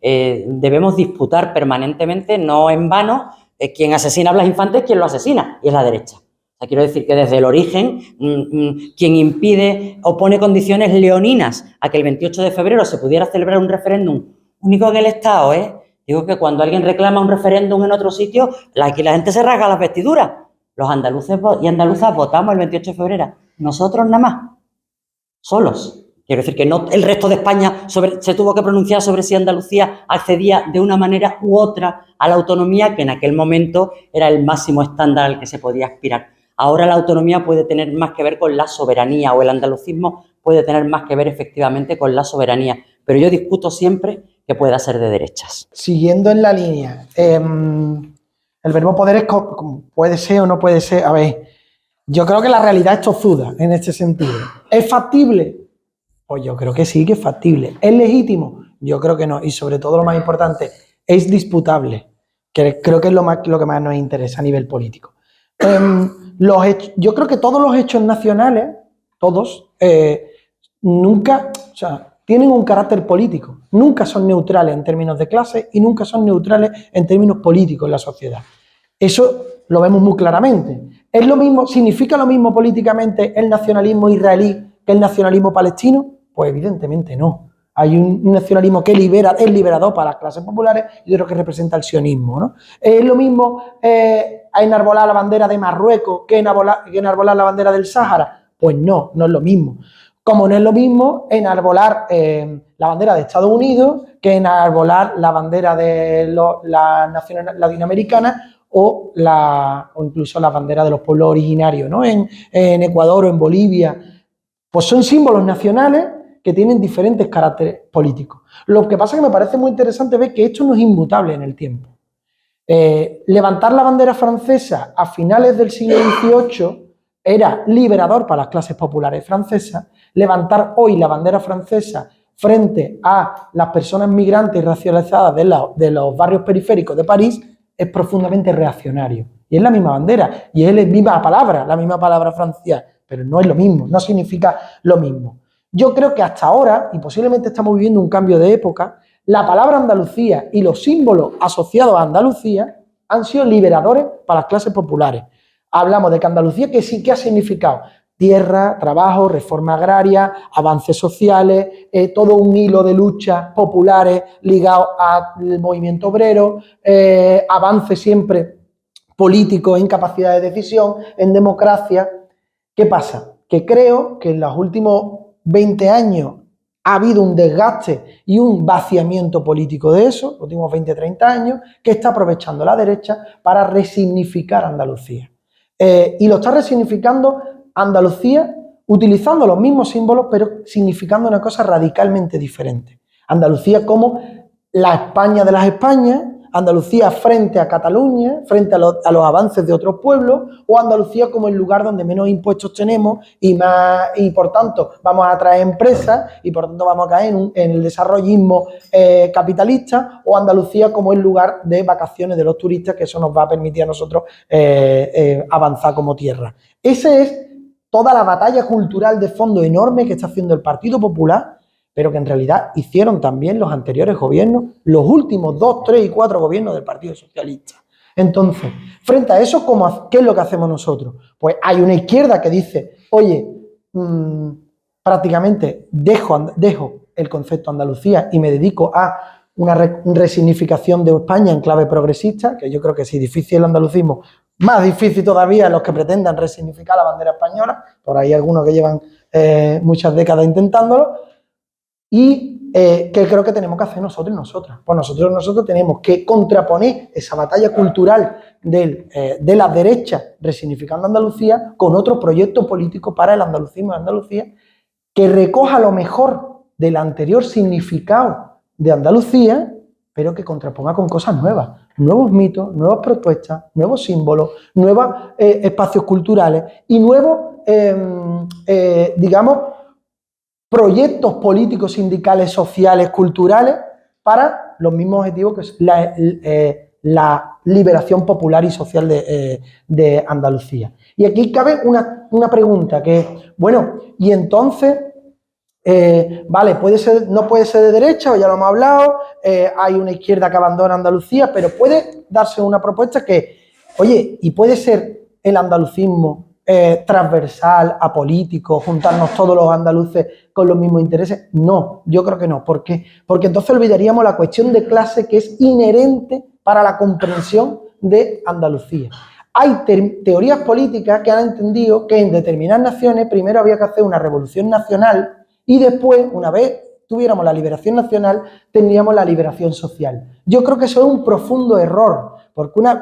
debemos disputar permanentemente, no en vano, quien asesina a Blas Infante es quien lo asesina, y es la derecha. O sea, quiero decir que desde el origen, quien impide o pone condiciones leoninas a que el 28 de febrero se pudiera celebrar un referéndum único en el Estado, digo que cuando alguien reclama un referéndum en otro sitio, aquí la gente se rasga las vestiduras. Los andaluces y andaluzas votamos el 28 de febrero. Nosotros nada más, solos. Quiero decir que no el resto de España se tuvo que pronunciar sobre si Andalucía accedía de una manera u otra a la autonomía, que en aquel momento era el máximo estándar al que se podía aspirar. Ahora la autonomía puede tener más que ver con la soberanía, o el andalucismo puede tener más que ver efectivamente con la soberanía, pero yo discuto siempre que pueda ser de derechas. Siguiendo en la línea, el verbo poder puede ser o no puede ser. A ver, yo creo que la realidad es tozuda en este sentido. ¿Es factible? Pues yo creo que sí, que es factible. ¿Es legítimo? Yo creo que no. Y sobre todo, lo más importante, es disputable, que creo que es lo que más nos interesa a nivel político. Yo creo que todos los hechos nacionales, todos, nunca, o sea, tienen un carácter político. Nunca son neutrales en términos de clase y nunca son neutrales en términos políticos en la sociedad. Eso lo vemos muy claramente. ¿Es lo mismo, significa lo mismo políticamente el nacionalismo israelí que el nacionalismo palestino? Pues evidentemente no. Hay un nacionalismo que es liberador para las clases populares y otro que representa el sionismo, ¿no? ¿Es lo mismo enarbolar la bandera de Marruecos que enarbolar la bandera del Sáhara? Pues no, no es lo mismo. Como no es lo mismo enarbolar la bandera de Estados Unidos que enarbolar la bandera de la nación latinoamericana o incluso la bandera de los pueblos originarios, ¿no? En Ecuador o en Bolivia. Pues son símbolos nacionales que tienen diferentes caracteres políticos. Lo que pasa es que me parece muy interesante ver que esto no es inmutable en el tiempo. Levantar la bandera francesa a finales del siglo XVIII era liberador para las clases populares francesas. Levantar hoy la bandera francesa frente a las personas migrantes y racializadas de los barrios periféricos de París es profundamente reaccionario. Y es la misma bandera, y es la misma palabra Francia, pero no es lo mismo, no significa lo mismo. Yo creo que hasta ahora, y posiblemente estamos viviendo un cambio de época, la palabra Andalucía y los símbolos asociados a Andalucía han sido liberadores para las clases populares. Hablamos de que Andalucía, que sí que ha significado tierra, trabajo, reforma agraria, avances sociales, todo un hilo de luchas populares ligados al movimiento obrero, avances siempre políticos en capacidad de decisión, en democracia. ¿Qué pasa? Que creo que en los últimos 20 años ha habido un desgaste y un vaciamiento político de eso, los últimos 20, 30 años, que está aprovechando la derecha para resignificar Andalucía. Y lo está resignificando Andalucía utilizando los mismos símbolos, pero significando una cosa radicalmente diferente. Andalucía como la España de las Españas, Andalucía frente a Cataluña, frente a los avances de otros pueblos, o Andalucía como el lugar donde menos impuestos tenemos y por tanto vamos a traer empresas y por tanto vamos a caer en el desarrollismo capitalista, o Andalucía como el lugar de vacaciones de los turistas, que eso nos va a permitir a nosotros avanzar como tierra. Esa es toda la batalla cultural de fondo enorme que está haciendo el Partido Popular, pero que en realidad hicieron también los anteriores gobiernos, los últimos 2, 3 y 4 gobiernos del Partido Socialista. Entonces, frente a eso, ¿qué es lo que hacemos nosotros? Pues hay una izquierda que dice, oye, prácticamente dejo el concepto Andalucía y me dedico a una resignificación de España en clave progresista, que yo creo que si difícil el andalucismo, más difícil todavía los que pretendan resignificar la bandera española, por ahí algunos que llevan muchas décadas intentándolo. Y ¿qué creo que tenemos que hacer nosotros y nosotras? Pues nosotros tenemos que contraponer esa batalla cultural de la derecha resignificando Andalucía con otro proyecto político para el andalucismo de Andalucía que recoja lo mejor del anterior significado de Andalucía, pero que contraponga con cosas nuevas, nuevos mitos, nuevas propuestas, nuevos símbolos, nuevos espacios culturales y nuevos, digamos, proyectos políticos, sindicales, sociales, culturales, para los mismos objetivos que es la liberación popular y social de Andalucía. Y aquí cabe una pregunta que es, bueno, y entonces, vale, no puede ser de derecha, o ya lo hemos hablado, hay una izquierda que abandona Andalucía, pero puede darse una propuesta que, oye, y puede ser el andalucismo transversal, apolítico, juntarnos todos los andaluces con los mismos intereses. No, yo creo que no. ¿Por qué? Porque entonces olvidaríamos la cuestión de clase que es inherente para la comprensión de Andalucía. Hay teorías políticas que han entendido que en determinadas naciones primero había que hacer una revolución nacional y después, una vez tuviéramos la liberación nacional, tendríamos la liberación social. Yo creo que eso es un profundo error,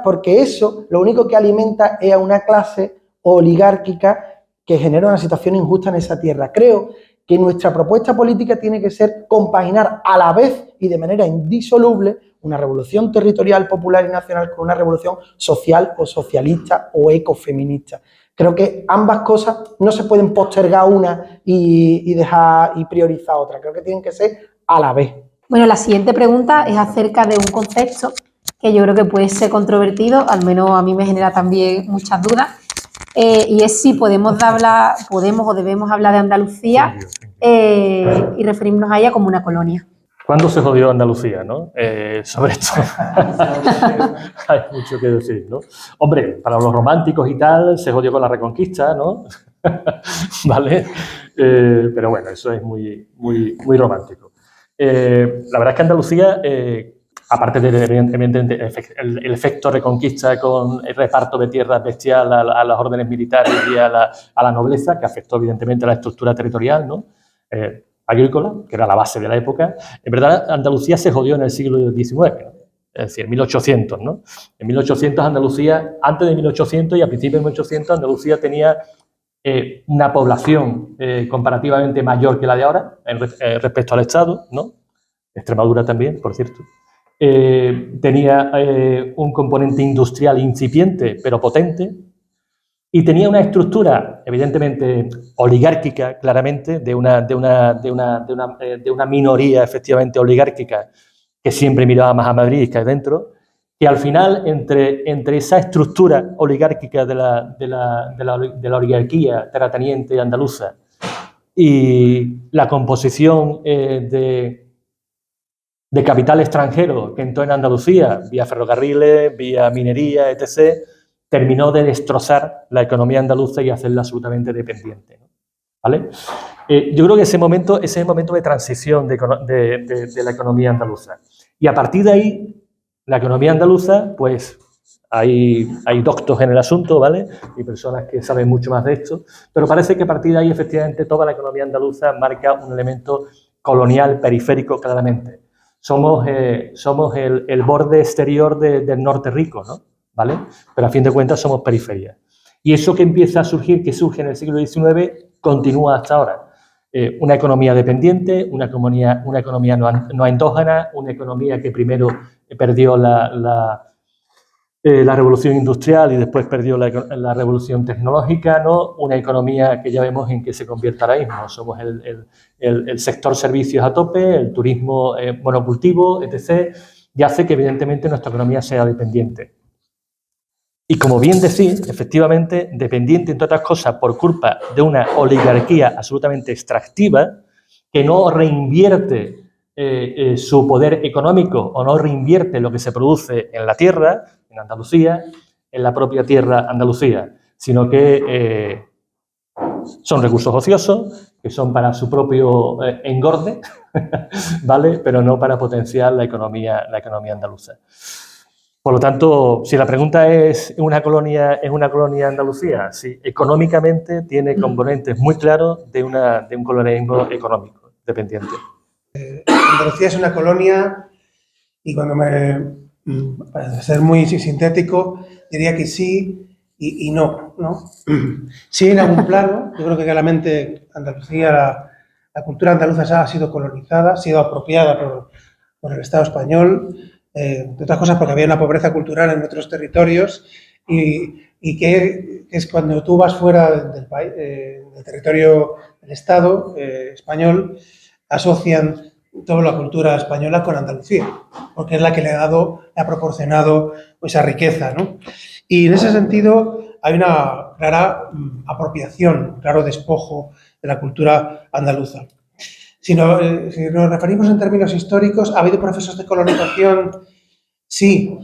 porque eso lo único que alimenta es a una clase oligárquica que genera una situación injusta en esa tierra. Creo que nuestra propuesta política tiene que ser compaginar a la vez y de manera indisoluble una revolución territorial, popular y nacional con una revolución social o socialista o ecofeminista. Creo que ambas cosas no se pueden postergar una y dejar y priorizar otra. Creo que tienen que ser a la vez. Bueno, la siguiente pregunta es acerca de un concepto que yo creo que puede ser controvertido, al menos a mí me genera también muchas dudas. Y es si podemos o debemos hablar de Andalucía y referirnos a ella como una colonia. ¿Cuándo se jodió Andalucía, no? Sobre esto hay mucho que decir, ¿no? Hombre, para los románticos y tal, se jodió con la Reconquista, ¿no? ¿Vale? Pero bueno, eso es muy, muy, muy romántico. La verdad es que Andalucía, aparte de evidentemente el efecto Reconquista con el reparto de tierras bestial a las órdenes militares y a la nobleza, que afectó evidentemente a la estructura territorial, ¿no? Agrícola, que era la base de la época. En verdad, Andalucía se jodió en el siglo XIX, ¿no? Es decir, en 1800, ¿no? En 1800 Andalucía, antes de 1800 y a principios de 1800, Andalucía tenía una población comparativamente mayor que la de ahora respecto al Estado, ¿no? Extremadura también, por cierto. tenía un componente industrial incipiente, pero potente, y tenía una estructura, evidentemente, oligárquica, claramente, de una minoría, efectivamente, oligárquica, que siempre miraba más a Madrid que adentro, que al final, entre esa estructura oligárquica de la oligarquía terrateniente andaluza y la composición de capital extranjero que entró en Andalucía, vía ferrocarriles, vía minería, etc., terminó de destrozar la economía andaluza y hacerla absolutamente dependiente, ¿no? ¿Vale? Yo creo que ese es el momento de transición de la economía andaluza. Y a partir de ahí, la economía andaluza, pues hay doctos en el asunto, ¿vale? Y personas que saben mucho más de esto, pero parece que a partir de ahí, efectivamente, toda la economía andaluza marca un elemento colonial periférico claramente. Somos el borde exterior del norte rico, ¿no? ¿Vale? Pero a fin de cuentas somos periferia. Y eso que empieza a surgir, que surge en el siglo XIX, continúa hasta ahora. Una economía dependiente, una economía no endógena, una economía que primero perdió la revolución industrial y después perdió la revolución tecnológica, ¿no? Una economía que ya vemos en qué se convierte ahora mismo. Somos el sector servicios a tope, el turismo monocultivo, etc., y hace que evidentemente nuestra economía sea dependiente. Y como bien decís, efectivamente, dependiente, entre otras cosas, por culpa de una oligarquía absolutamente extractiva que no reinvierte su poder económico o no reinvierte lo que se produce en la tierra, en Andalucía, en la propia tierra Andalucía, sino que son recursos ociosos, que son para su propio engorde, ¿vale? Pero no para potenciar la economía andaluza. Por lo tanto, si la pregunta es una colonia Andalucía, sí, económicamente tiene componentes muy claros de un colonialismo económico dependiente. Andalucía es una colonia y para ser muy sintético, diría que sí y no, ¿no? Sí, en algún plano, yo creo que claramente Andalucía, la cultura andaluza ha sido colonizada, ha sido apropiada por el Estado español, de otras cosas porque había una pobreza cultural en otros territorios y que es cuando tú vas fuera del país, del territorio del Estado español, asocian toda la cultura española con Andalucía, porque es la que le ha proporcionado esa riqueza, ¿no? Y en ese sentido hay una clara apropiación, un claro despojo de la cultura andaluza. Si nos referimos en términos históricos, ¿ha habido procesos de colonización? Sí,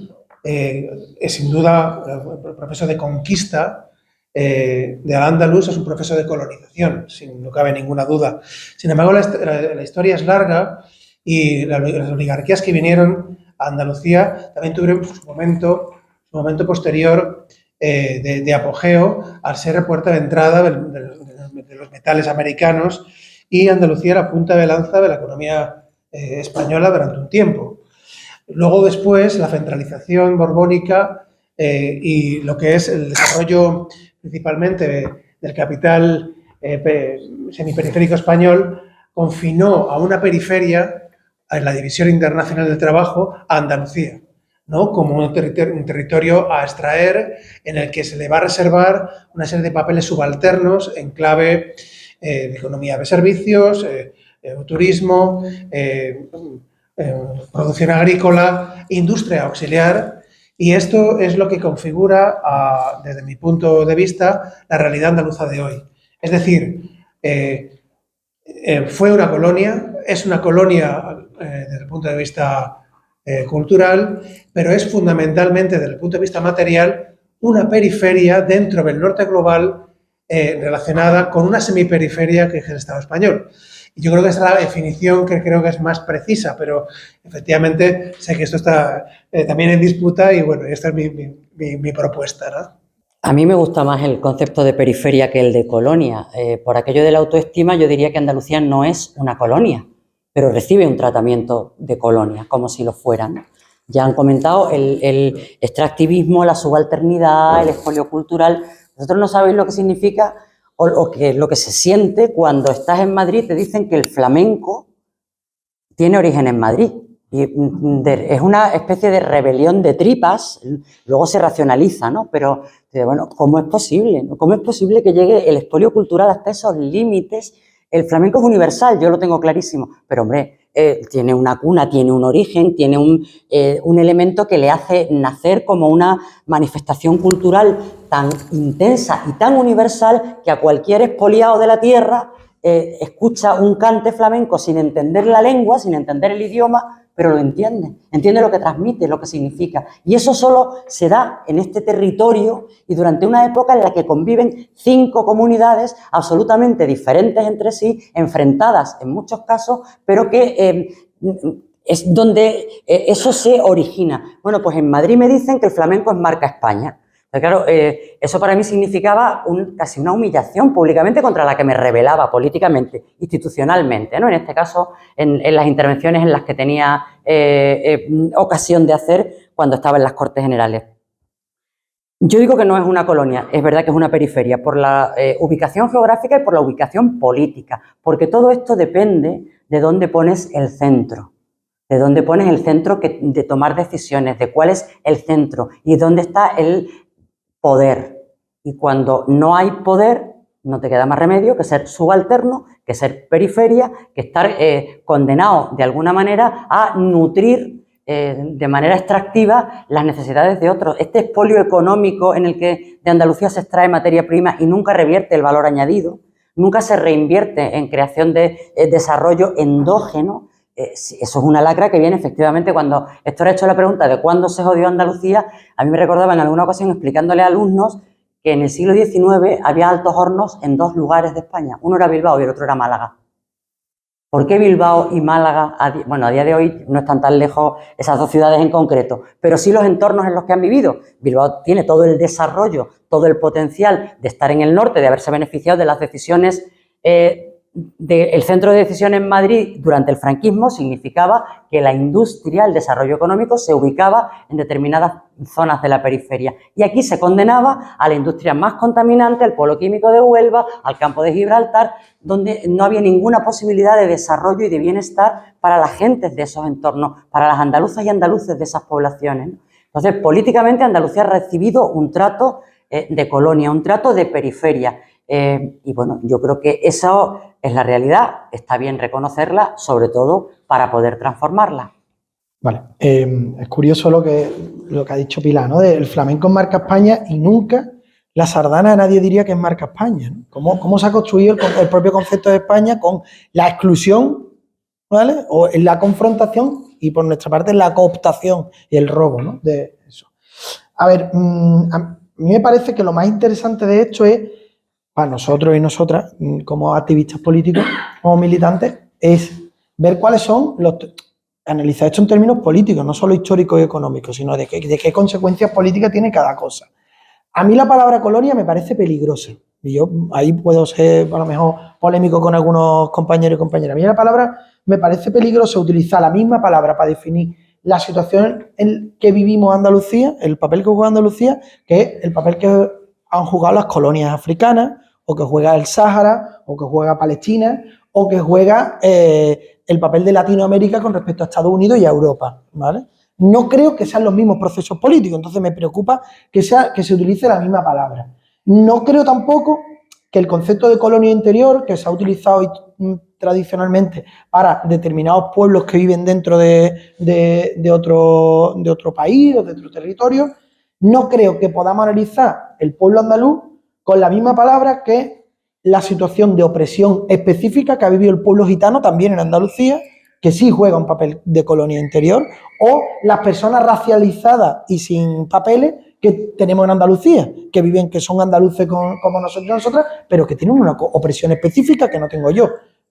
sin duda el proceso de conquista de Al-Ándalus es un proceso de colonización, no cabe ninguna duda. Sin embargo, la historia es larga y las oligarquías que vinieron a Andalucía también tuvieron su momento posterior de apogeo al ser puerta de entrada de los metales americanos, y Andalucía era punta de lanza de la economía española durante un tiempo. Luego, después, la centralización borbónica y lo que es el desarrollo principalmente del capital semiperiférico español confinó a una periferia, en la División Internacional del Trabajo, a Andalucía, ¿no? Como un territorio a extraer en el que se le va a reservar una serie de papeles subalternos en clave de economía de servicios, turismo, producción agrícola, industria auxiliar, y esto es lo que configura, desde mi punto de vista, la realidad andaluza de hoy. Es decir, fue una colonia, es una colonia desde el punto de vista cultural, pero es fundamentalmente, desde el punto de vista material, una periferia dentro del norte global relacionada con una semiperiferia que es el Estado español. Y yo creo que esa es la definición que creo que es más precisa, pero efectivamente sé que esto está también en disputa y bueno, esta es mi propuesta, ¿no? A mí me gusta más el concepto de periferia que el de colonia. Por aquello de la autoestima, yo diría que Andalucía no es una colonia, pero recibe un tratamiento de colonia, como si lo fueran. Ya han comentado el extractivismo, la subalternidad, el expolio cultural. Vosotros no sabéis lo que significa o lo que se siente cuando estás en Madrid y te dicen que el flamenco tiene origen en Madrid. Y es una especie de rebelión de tripas, luego se racionaliza, ¿no? Pero, bueno, ¿cómo es posible? ¿Cómo es posible que llegue el expolio cultural hasta esos límites? El flamenco es universal, yo lo tengo clarísimo, pero, hombre, tiene una cuna, tiene un origen, tiene un elemento que le hace nacer como una manifestación cultural tan intensa y tan universal que a cualquier expoliado de la tierra escucha un cante flamenco sin entender la lengua, sin entender el idioma, pero lo entiende lo que transmite, lo que significa. Y eso solo se da en este territorio y durante una época en la que conviven 5 comunidades absolutamente diferentes entre sí, enfrentadas en muchos casos, pero que es donde eso se origina. Bueno, pues en Madrid me dicen que el flamenco es marca España. Pero claro, eso para mí significaba casi una humillación públicamente contra la que me rebelaba políticamente, institucionalmente, ¿no? En este caso, en las intervenciones en las que tenía ocasión de hacer cuando estaba en las Cortes Generales. Yo digo que no es una colonia, es verdad que es una periferia, por la ubicación geográfica y por la ubicación política, porque todo esto depende de dónde pones el centro. De dónde pones el centro de tomar decisiones, de cuál es el centro y dónde está el poder. Y cuando no hay poder, no te queda más remedio que ser subalterno, que ser periferia, que estar condenado de alguna manera a nutrir de manera extractiva las necesidades de otros. Este expolio económico en el que de Andalucía se extrae materia prima y nunca revierte el valor añadido, nunca se reinvierte en creación de desarrollo endógeno. Eso es una lacra que viene efectivamente cuando Héctor ha hecho la pregunta de cuándo se jodió Andalucía. A mí me recordaba en alguna ocasión explicándole a alumnos que en el siglo XIX había altos hornos en 2 lugares de España. Uno era Bilbao y el otro era Málaga. ¿Por qué Bilbao y Málaga? Bueno, a día de hoy no están tan lejos esas 2 ciudades en concreto, pero sí los entornos en los que han vivido. Bilbao tiene todo el desarrollo, todo el potencial de estar en el norte, de haberse beneficiado de las decisiones el centro de decisión en Madrid durante el franquismo significaba que la industria, el desarrollo económico se ubicaba en determinadas zonas de la periferia y aquí se condenaba a la industria más contaminante, al polo químico de Huelva, al campo de Gibraltar, donde no había ninguna posibilidad de desarrollo y de bienestar para las gentes de esos entornos, para las andaluzas y andaluces de esas poblaciones. Entonces, políticamente Andalucía ha recibido un trato de colonia, un trato de periferia. Y bueno, yo creo que eso es la realidad, está bien reconocerla, sobre todo para poder transformarla. Vale, es curioso lo que ha dicho Pilar, ¿no? El flamenco es marca España y nunca la sardana nadie diría que es marca España, ¿no? ¿Cómo se ha construido el propio concepto de España con la exclusión, ¿vale? O en la confrontación y por nuestra parte la cooptación y el robo, ¿no? De eso. A ver, a mí me parece que lo más interesante de esto es, para nosotros y nosotras, como activistas políticos, como militantes, es ver cuáles son analizar esto en términos políticos, no solo históricos y económicos, sino de qué consecuencias políticas tiene cada cosa. A mí la palabra colonia me parece peligrosa, y yo ahí puedo ser a lo mejor polémico con algunos compañeros y compañeras. A mí la palabra me parece peligrosa utilizar la misma palabra para definir la situación en que vivimos Andalucía, el papel que juega Andalucía, que es el papel que han jugado las colonias africanas, o que juega el Sáhara, o que juega Palestina, o que juega el papel de Latinoamérica con respecto a Estados Unidos y a Europa, ¿vale? No creo que sean los mismos procesos políticos, entonces me preocupa que se utilice la misma palabra. No creo tampoco que el concepto de colonia interior, que se ha utilizado tradicionalmente para determinados pueblos que viven dentro de otro país o de otro territorio, no creo que podamos analizar el pueblo andaluz con la misma palabra que la situación de opresión específica que ha vivido el pueblo gitano también en Andalucía, que sí juega un papel de colonia interior, o las personas racializadas y sin papeles que tenemos en Andalucía, que son andaluces como nosotros y nosotras, pero que tienen una opresión específica que no tengo yo.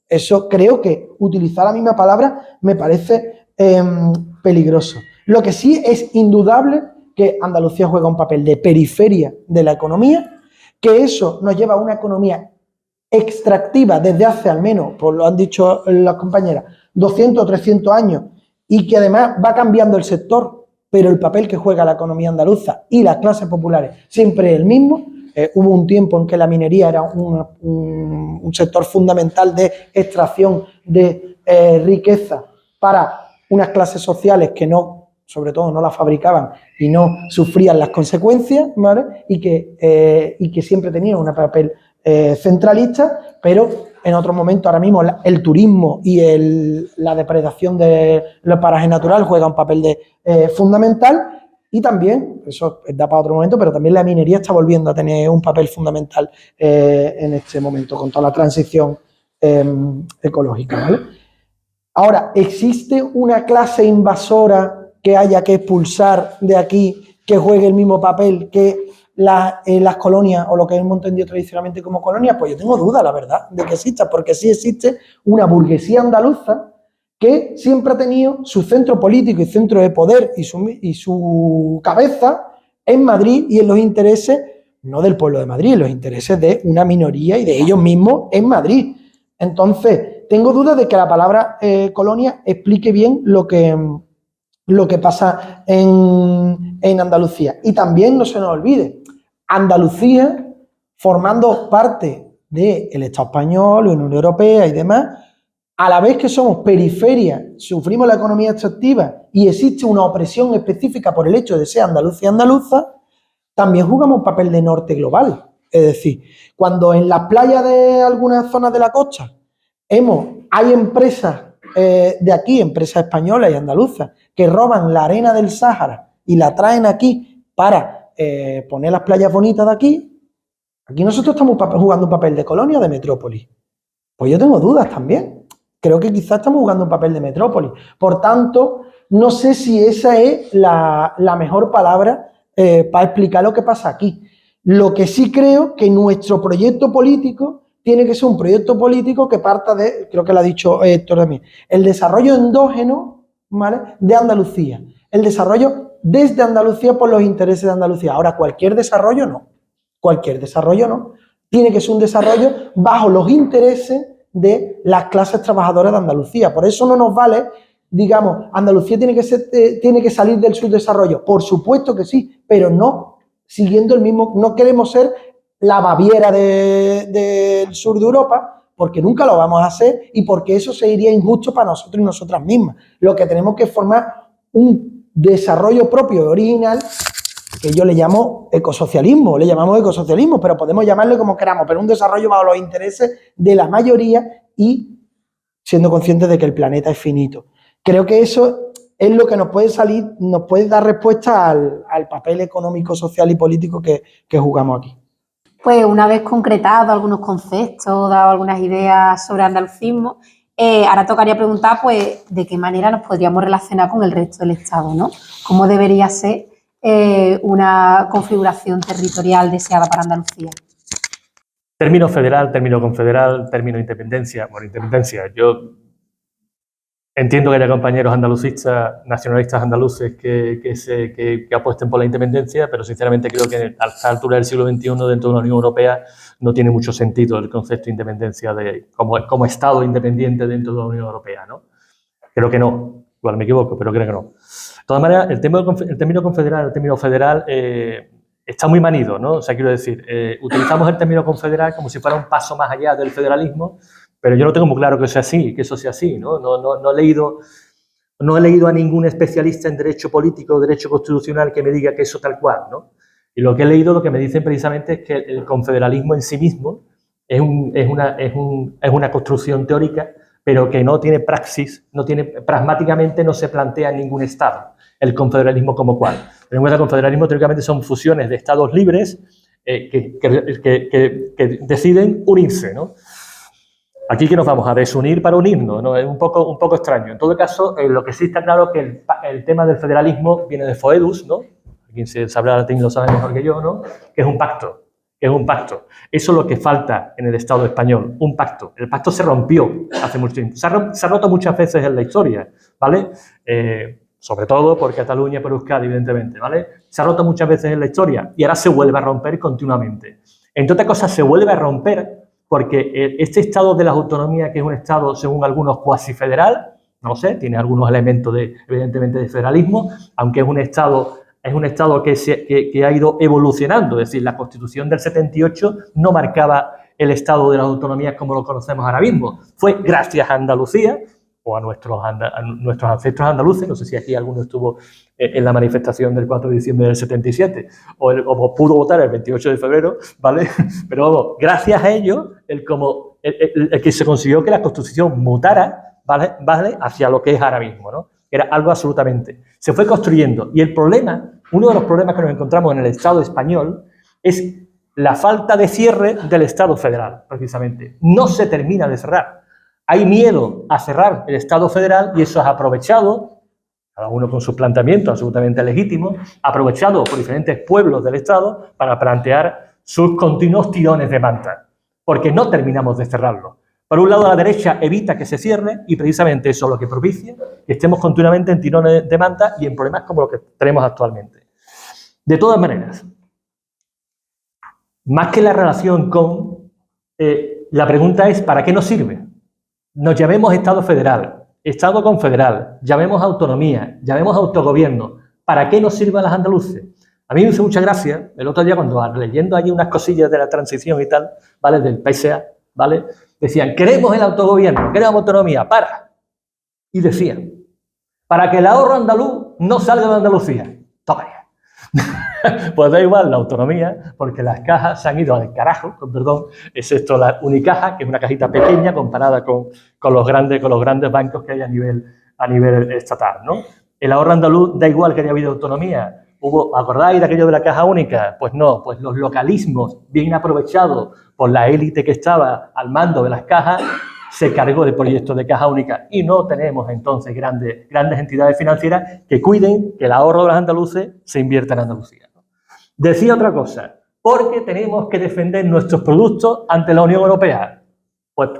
Eso creo que utilizar la misma palabra me parece peligroso. Lo que sí es indudable que Andalucía juega un papel de periferia de la economía, que eso nos lleva a una economía extractiva desde hace al menos, pues lo han dicho las compañeras, 200 o 300 años, y que además va cambiando el sector, pero el papel que juega la economía andaluza y las clases populares siempre es el mismo. Hubo un tiempo en que la minería era un sector fundamental de extracción de riqueza para unas clases sociales que no, sobre todo no las fabricaban y no sufrían las consecuencias, ¿vale? Y que siempre tenían un papel centralista, pero en otros momentos ahora mismo el turismo y la depredación de los parajes naturales juega un papel fundamental. Y también, eso da para otro momento, pero también la minería está volviendo a tener un papel fundamental en este momento, con toda la transición ecológica, ¿vale? Ahora, ¿existe una clase invasora que haya que expulsar de aquí, que juegue el mismo papel que las colonias o lo que hemos entendido tradicionalmente como colonias? Pues yo tengo duda, la verdad, de que exista, porque sí existe una burguesía andaluza que siempre ha tenido su centro político y centro de poder y su cabeza en Madrid y en los intereses, no del pueblo de Madrid, en los intereses de una minoría y de ellos mismos en Madrid. Entonces, tengo dudas de que la palabra colonia explique bien lo que pasa en Andalucía. Y también no se nos olvide, Andalucía, formando parte del Estado español, la Unión Europea y demás, a la vez que somos periferia, sufrimos la economía extractiva y existe una opresión específica por el hecho de ser Andalucía andaluza, también jugamos un papel de norte global. Es decir, cuando en las playas de algunas zonas de la costa hay empresas de aquí, empresas españolas y andaluzas, que roban la arena del Sáhara y la traen aquí para poner las playas bonitas de aquí nosotros estamos jugando un papel de colonia o de metrópoli. Pues yo tengo dudas también. Creo que quizás estamos jugando un papel de metrópoli. Por tanto, no sé si esa es la mejor palabra para explicar lo que pasa aquí. Lo que sí creo que nuestro proyecto político tiene que ser un proyecto político que parta de, creo que lo ha dicho Héctor también, el desarrollo endógeno, ¿vale?, de Andalucía. El desarrollo desde Andalucía por los intereses de Andalucía. Ahora, cualquier desarrollo no. Cualquier desarrollo no. Tiene que ser un desarrollo bajo los intereses de las clases trabajadoras de Andalucía. Por eso no nos vale, digamos, Andalucía tiene que salir del subdesarrollo. Por supuesto que sí, pero no siguiendo el mismo, no queremos ser la Baviera del sur de Europa, porque nunca lo vamos a hacer y porque eso sería injusto para nosotros y nosotras mismas. Lo que tenemos que formar un desarrollo propio y original, que yo le llamo ecosocialismo, pero podemos llamarle como queramos, pero un desarrollo bajo los intereses de la mayoría y siendo conscientes de que el planeta es finito. Creo que eso es lo que nos puede dar respuesta al papel económico, social y político que jugamos aquí. Pues una vez concretado algunos conceptos, dado algunas ideas sobre andalucismo, ahora tocaría preguntar, pues, de qué manera nos podríamos relacionar con el resto del Estado, ¿no? ¿Cómo debería ser una configuración territorial deseada para Andalucía? Término federal, término confederal, término independencia. Bueno, independencia, yo entiendo que haya compañeros andalucistas, nacionalistas andaluces que apuesten por la independencia, pero sinceramente creo que a esta altura del siglo XXI dentro de una Unión Europea no tiene mucho sentido el concepto de independencia como Estado independiente dentro de la Unión Europea, ¿no? Creo que no, igual me equivoco, pero creo que no. De todas maneras, el término confederal, el término federal está muy manido, ¿no? O sea, quiero decir, utilizamos el término confederal como si fuera un paso más allá del federalismo, pero yo no tengo muy claro que eso sea así, ¿no? No he leído a ningún especialista en derecho político o derecho constitucional que me diga que eso tal cual, ¿no? Y lo que he leído, lo que me dicen precisamente es que el confederalismo en sí mismo es una construcción teórica, pero que no tiene praxis, pragmáticamente no se plantea en ningún Estado el confederalismo como cual. En el confederalismo teóricamente son fusiones de Estados libres que deciden unirse, ¿no? Aquí que nos vamos a desunir para unirnos, ¿no? Es un poco extraño. En todo caso, lo que sí está claro es que el tema del federalismo viene de Foedus, ¿no? Quien sabrá latín lo sabe mejor que yo, ¿no? Que es un pacto. Eso es lo que falta en el Estado español, un pacto. El pacto se rompió hace mucho tiempo. Se ha roto muchas veces en la historia, ¿vale? Sobre todo por Cataluña y por Euskadi, evidentemente, ¿vale? Se ha roto muchas veces en la historia y ahora se vuelve a romper continuamente. Entre otras cosas, se vuelve a romper porque este Estado de las autonomías, que es un Estado, según algunos, cuasi federal, no lo sé, tiene algunos elementos, evidentemente, de federalismo, aunque es un Estado que ha ido evolucionando. Es decir, la Constitución del 78 no marcaba el Estado de las autonomías como lo conocemos ahora mismo. Fue gracias a Andalucía o a nuestros ancestros andaluces. No sé si aquí alguno estuvo en la manifestación del 4 de diciembre del 77 o pudo votar el 28 de febrero, ¿vale? Pero vamos, gracias a ellos, el que se consiguió que la Constitución mutara, ¿vale? Hacia lo que es ahora mismo, ¿no? Era algo absolutamente. Se fue construyendo. Y el problema, uno de los problemas que nos encontramos en el Estado español es la falta de cierre del Estado federal, precisamente. No se termina de cerrar. Hay miedo a cerrar el Estado federal y eso es aprovechado, cada uno con sus planteamientos absolutamente legítimos, aprovechado por diferentes pueblos del Estado para plantear sus continuos tirones de manta, porque no terminamos de cerrarlo. Por un lado, la derecha evita que se cierre y precisamente eso es lo que propicia que estemos continuamente en tirones de manta y en problemas como los que tenemos actualmente. De todas maneras, más que la relación con, la pregunta es ¿para qué nos sirve? Nos llamemos Estado federal, Estado confederal, llamemos autonomía, llamemos autogobierno. ¿Para qué nos sirven las andaluces? A mí me hizo mucha gracia el otro día cuando leyendo allí unas cosillas de la transición y tal, ¿vale? Del PSA, ¿vale? Decían, queremos el autogobierno, queremos autonomía, para. Y decían, para que el ahorro andaluz no salga de Andalucía. Toma ya. Pues da igual la autonomía, porque las cajas se han ido al carajo, con perdón, excepto la Unicaja, que es una cajita pequeña comparada con los grandes bancos que hay a nivel estatal, ¿no? El ahorro andaluz da igual que haya habido autonomía. ¿Acordáis de aquello de la caja única? Pues no, pues los localismos bien aprovechados por la élite que estaba al mando de las cajas se cargó del proyecto de caja única y no tenemos entonces grandes entidades financieras que cuiden que el ahorro de los andaluces se invierta en Andalucía. Decía otra cosa, porque tenemos que defender nuestros productos ante la Unión Europea. Pues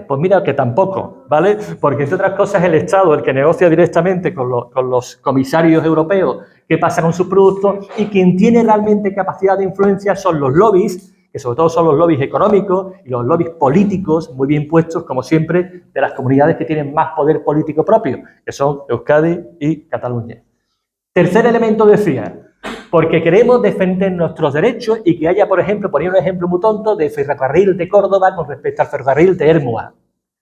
pues mira que tampoco, ¿vale? Porque entre otras cosas el Estado, el que negocia directamente con los comisarios europeos qué pasa con sus productos y quien tiene realmente capacidad de influencia son los lobbies, que sobre todo son los lobbies económicos y los lobbies políticos, muy bien puestos, como siempre, de las comunidades que tienen más poder político propio, que son Euskadi y Cataluña. Tercer elemento decía, porque queremos defender nuestros derechos y que haya, por ejemplo, ponía un ejemplo muy tonto de ferrocarril de Córdoba con respecto al ferrocarril de Érmua.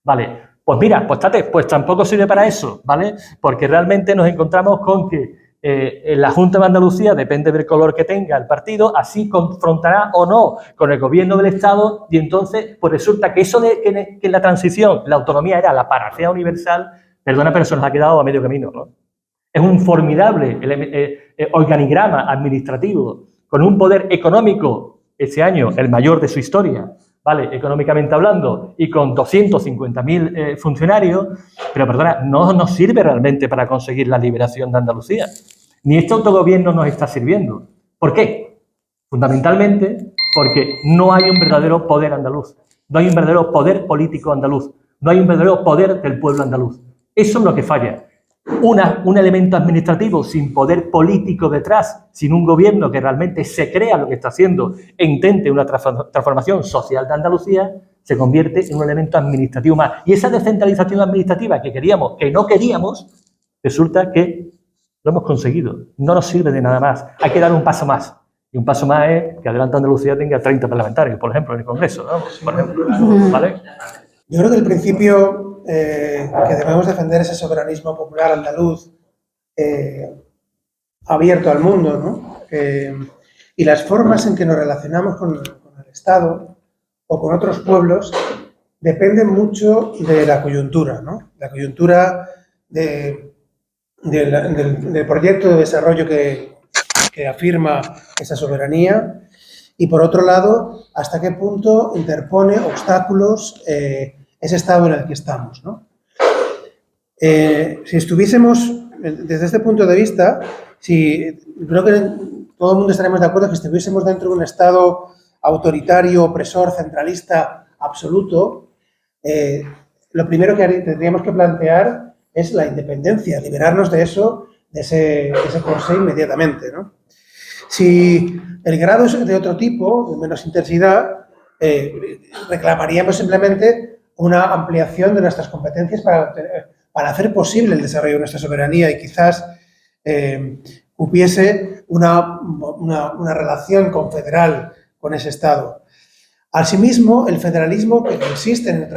Vale, pues mira, pues tampoco sirve para eso, ¿vale? Porque realmente nos encontramos con que la Junta de Andalucía, depende del color que tenga el partido, así confrontará o no con el gobierno del Estado y entonces pues resulta que eso de que en la transición la autonomía era la panacea universal, perdona, pero se nos ha quedado a medio camino, ¿no? Es un formidable organigrama administrativo con un poder económico, ese año el mayor de su historia, ¿vale? Económicamente hablando, y con 250.000 funcionarios, pero perdona, no nos sirve realmente para conseguir la liberación de Andalucía. Ni este autogobierno nos está sirviendo. ¿Por qué? Fundamentalmente porque no hay un verdadero poder andaluz, no hay un verdadero poder político andaluz, no hay un verdadero poder del pueblo andaluz. Eso es lo que falla. Un elemento administrativo sin poder político detrás, sin un gobierno que realmente se crea lo que está haciendo e intente una transformación social de Andalucía, se convierte en un elemento administrativo más. Y esa descentralización administrativa que queríamos, que no queríamos, resulta que lo hemos conseguido. No nos sirve de nada más. Hay que dar un paso más. Y un paso más es que Adelante Andalucía tenga 30 parlamentarios, por ejemplo, en el Congreso, ¿no? Por ejemplo, ¿vale? Yo creo que el principio que debemos defender es el soberanismo popular andaluz abierto al mundo, ¿no? Y las formas en que nos relacionamos con el Estado o con otros pueblos dependen mucho de la coyuntura, ¿no? La coyuntura del proyecto de desarrollo que afirma esa soberanía y, por otro lado, hasta qué punto interpone obstáculos ese estado en el que estamos, ¿no? Si estuviésemos, desde este punto de vista, creo que todo el mundo estaremos de acuerdo que si estuviésemos dentro de un estado autoritario, opresor, centralista, absoluto, lo primero que tendríamos que plantear es la independencia, liberarnos de eso, de ese corsé inmediatamente, ¿no? Si el grado es de otro tipo, de menos intensidad, reclamaríamos simplemente una ampliación de nuestras competencias para hacer posible el desarrollo de nuestra soberanía y quizás hubiese una relación confederal con ese Estado. Asimismo, el federalismo que consiste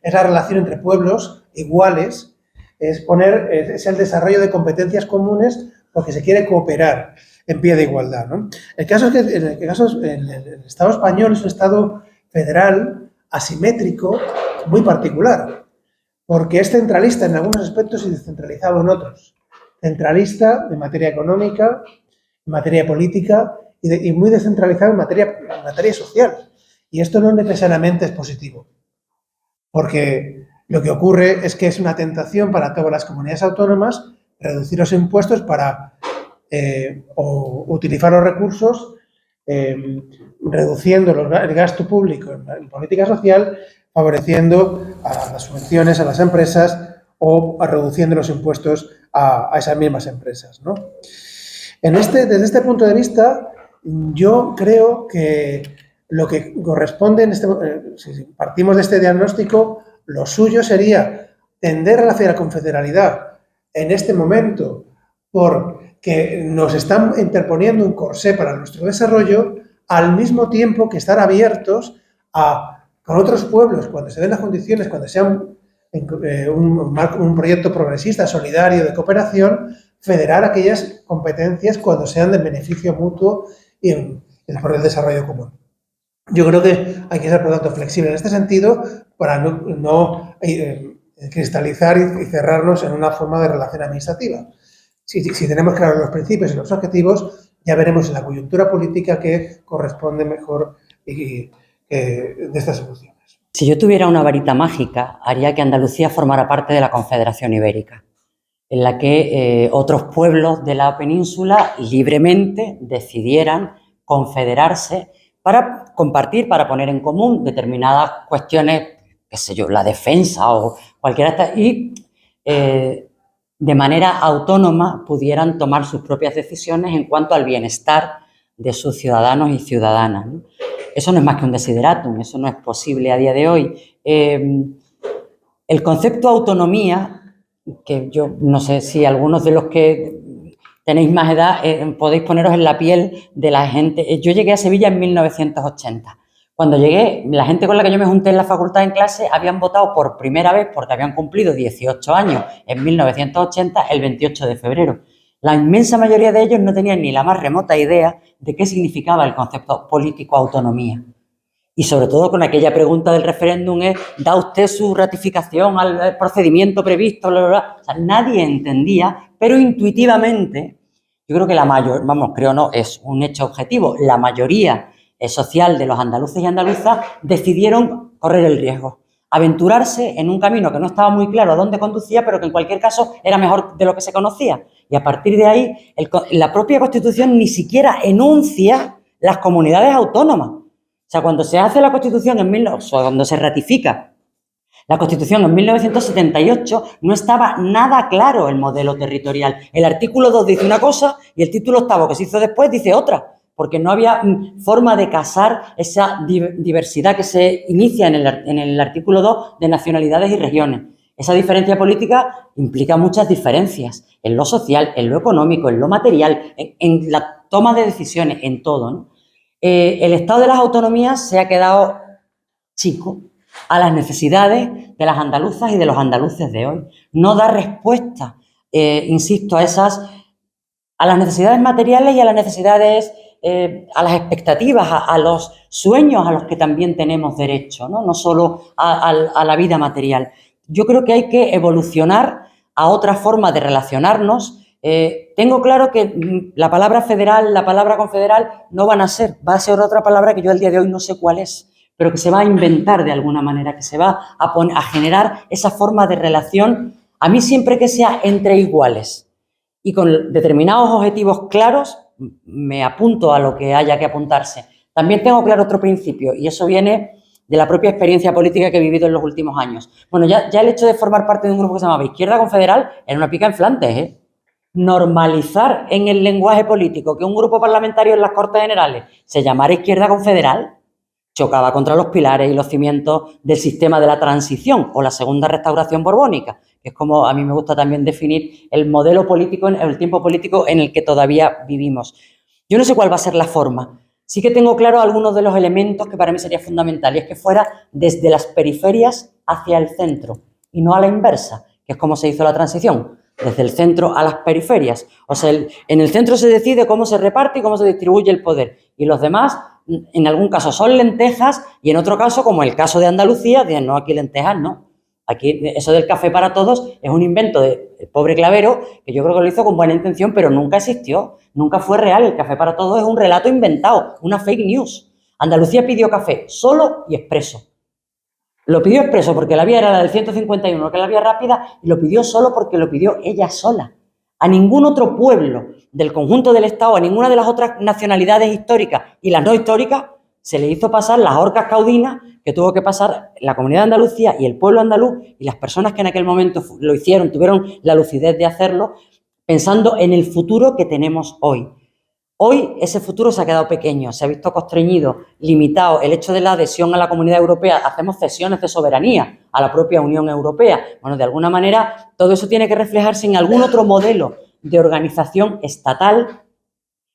es la relación entre pueblos iguales es el desarrollo de competencias comunes porque se quiere cooperar en pie de igualdad, ¿no? El caso es que el Estado español es un Estado federal asimétrico muy particular, porque es centralista en algunos aspectos y descentralizado en otros. Centralista en materia económica, en materia política y muy descentralizado en materia social. Y esto no necesariamente es positivo, porque lo que ocurre es que es una tentación para todas las comunidades autónomas reducir los impuestos o utilizar los recursos reduciendo el gasto público en política social, favoreciendo a las subvenciones a las empresas o reduciendo los impuestos a esas mismas empresas, ¿no? Desde este punto de vista, yo creo que lo que corresponde, si partimos de este diagnóstico, lo suyo sería tender hacia la confederalidad en este momento porque nos están interponiendo un corsé para nuestro desarrollo, al mismo tiempo que estar abiertos con otros pueblos, cuando se den las condiciones, cuando sea un proyecto progresista, solidario, de cooperación, federar aquellas competencias cuando sean de beneficio mutuo y por el desarrollo común. Yo creo que hay que ser, por lo tanto, flexible en este sentido para no cristalizar y cerrarnos en una forma de relación administrativa. Si tenemos claros los principios y los objetivos, ya veremos en la coyuntura política qué corresponde mejor de estas soluciones. Si yo tuviera una varita mágica, haría que Andalucía formara parte de la Confederación Ibérica, en la que otros pueblos de la península libremente decidieran confederarse para compartir, para poner en común determinadas cuestiones, qué sé yo, la defensa o cualquiera de estas, y de manera autónoma pudieran tomar sus propias decisiones en cuanto al bienestar de sus ciudadanos y ciudadanas, ¿no? Eso no es más que un desideratum, eso no es posible a día de hoy. El concepto autonomía, que yo no sé si algunos de los que tenéis más edad podéis poneros en la piel de la gente. Yo llegué a Sevilla en 1980. Cuando llegué, la gente con la que yo me junté en la facultad en clase habían votado por primera vez, porque habían cumplido 18 años en 1980, el 28 de febrero. La inmensa mayoría de ellos no tenían ni la más remota idea de qué significaba el concepto político-autonomía. Y sobre todo con aquella pregunta del referéndum ¿da usted su ratificación al procedimiento previsto? Bla, bla, bla? O sea, nadie entendía, pero intuitivamente, yo creo que es un hecho objetivo, la mayoría social de los andaluces y andaluzas decidieron correr el riesgo, aventurarse en un camino que no estaba muy claro a dónde conducía, pero que en cualquier caso era mejor de lo que se conocía. Y a partir de ahí, la propia Constitución ni siquiera enuncia las comunidades autónomas. O sea, cuando se hace la Constitución cuando se ratifica la Constitución en 1978, no estaba nada claro el modelo territorial. El artículo 2 dice una cosa y el título 8, que se hizo después, dice otra, porque no había forma de casar esa diversidad que se inicia en el artículo 2 de nacionalidades y regiones. Esa diferencia política implica muchas diferencias en lo social, en lo económico, en lo material, en la toma de decisiones, en todo, ¿no? El estado de las autonomías se ha quedado chico a las necesidades de las andaluzas y de los andaluces de hoy. No da respuesta, insisto, a las necesidades materiales y a las necesidades, a las expectativas, a los sueños a los que también tenemos derecho, ¿no? No solo a la vida material. Yo creo que hay que evolucionar a otra forma de relacionarnos. Tengo claro que la palabra federal, la palabra confederal no van a ser, va a ser otra palabra que yo al día de hoy no sé cuál es, pero que se va a inventar de alguna manera, que se va a generar esa forma de relación, a mí siempre que sea entre iguales y con determinados objetivos claros, me apunto a lo que haya que apuntarse. También tengo claro otro principio, y eso viene de la propia experiencia política que he vivido en los últimos años. Bueno, ya el hecho de formar parte de un grupo que se llamaba Izquierda Confederal era una pica en Flandes, ¿eh? Normalizar en el lenguaje político que un grupo parlamentario en las Cortes Generales se llamara Izquierda Confederal chocaba contra los pilares y los cimientos del sistema de la transición o la segunda restauración borbónica, que es como a mí me gusta también definir el modelo político, el tiempo político en el que todavía vivimos. Yo no sé cuál va a ser la forma. Sí que tengo claro algunos de los elementos que para mí sería fundamental, y es que fuera desde las periferias hacia el centro y no a la inversa, que es como se hizo la transición, desde el centro a las periferias. O sea, en el centro se decide cómo se reparte y cómo se distribuye el poder. Y los demás, en algún caso, son lentejas y en otro caso, como el caso de Andalucía, dicen, no, aquí lentejas no. Aquí eso del café para todos es un invento del pobre Clavero, que yo creo que lo hizo con buena intención, pero nunca existió, nunca fue real. El café para todos es un relato inventado, una fake news. Andalucía pidió café solo y expreso. Lo pidió expreso porque la vía era la del 151, que es la vía rápida, y lo pidió solo porque lo pidió ella sola. A ningún otro pueblo del conjunto del Estado, a ninguna de las otras nacionalidades históricas y las no históricas, se le hizo pasar las horcas caudinas que tuvo que pasar la Comunidad de Andalucía y el pueblo andaluz y las personas que en aquel momento lo hicieron, tuvieron la lucidez de hacerlo, pensando en el futuro que tenemos hoy. Hoy ese futuro se ha quedado pequeño, se ha visto constreñido, limitado. El hecho de la adhesión a la Comunidad Europea, hacemos cesiones de soberanía a la propia Unión Europea. Bueno, de alguna manera todo eso tiene que reflejarse en algún otro modelo de organización estatal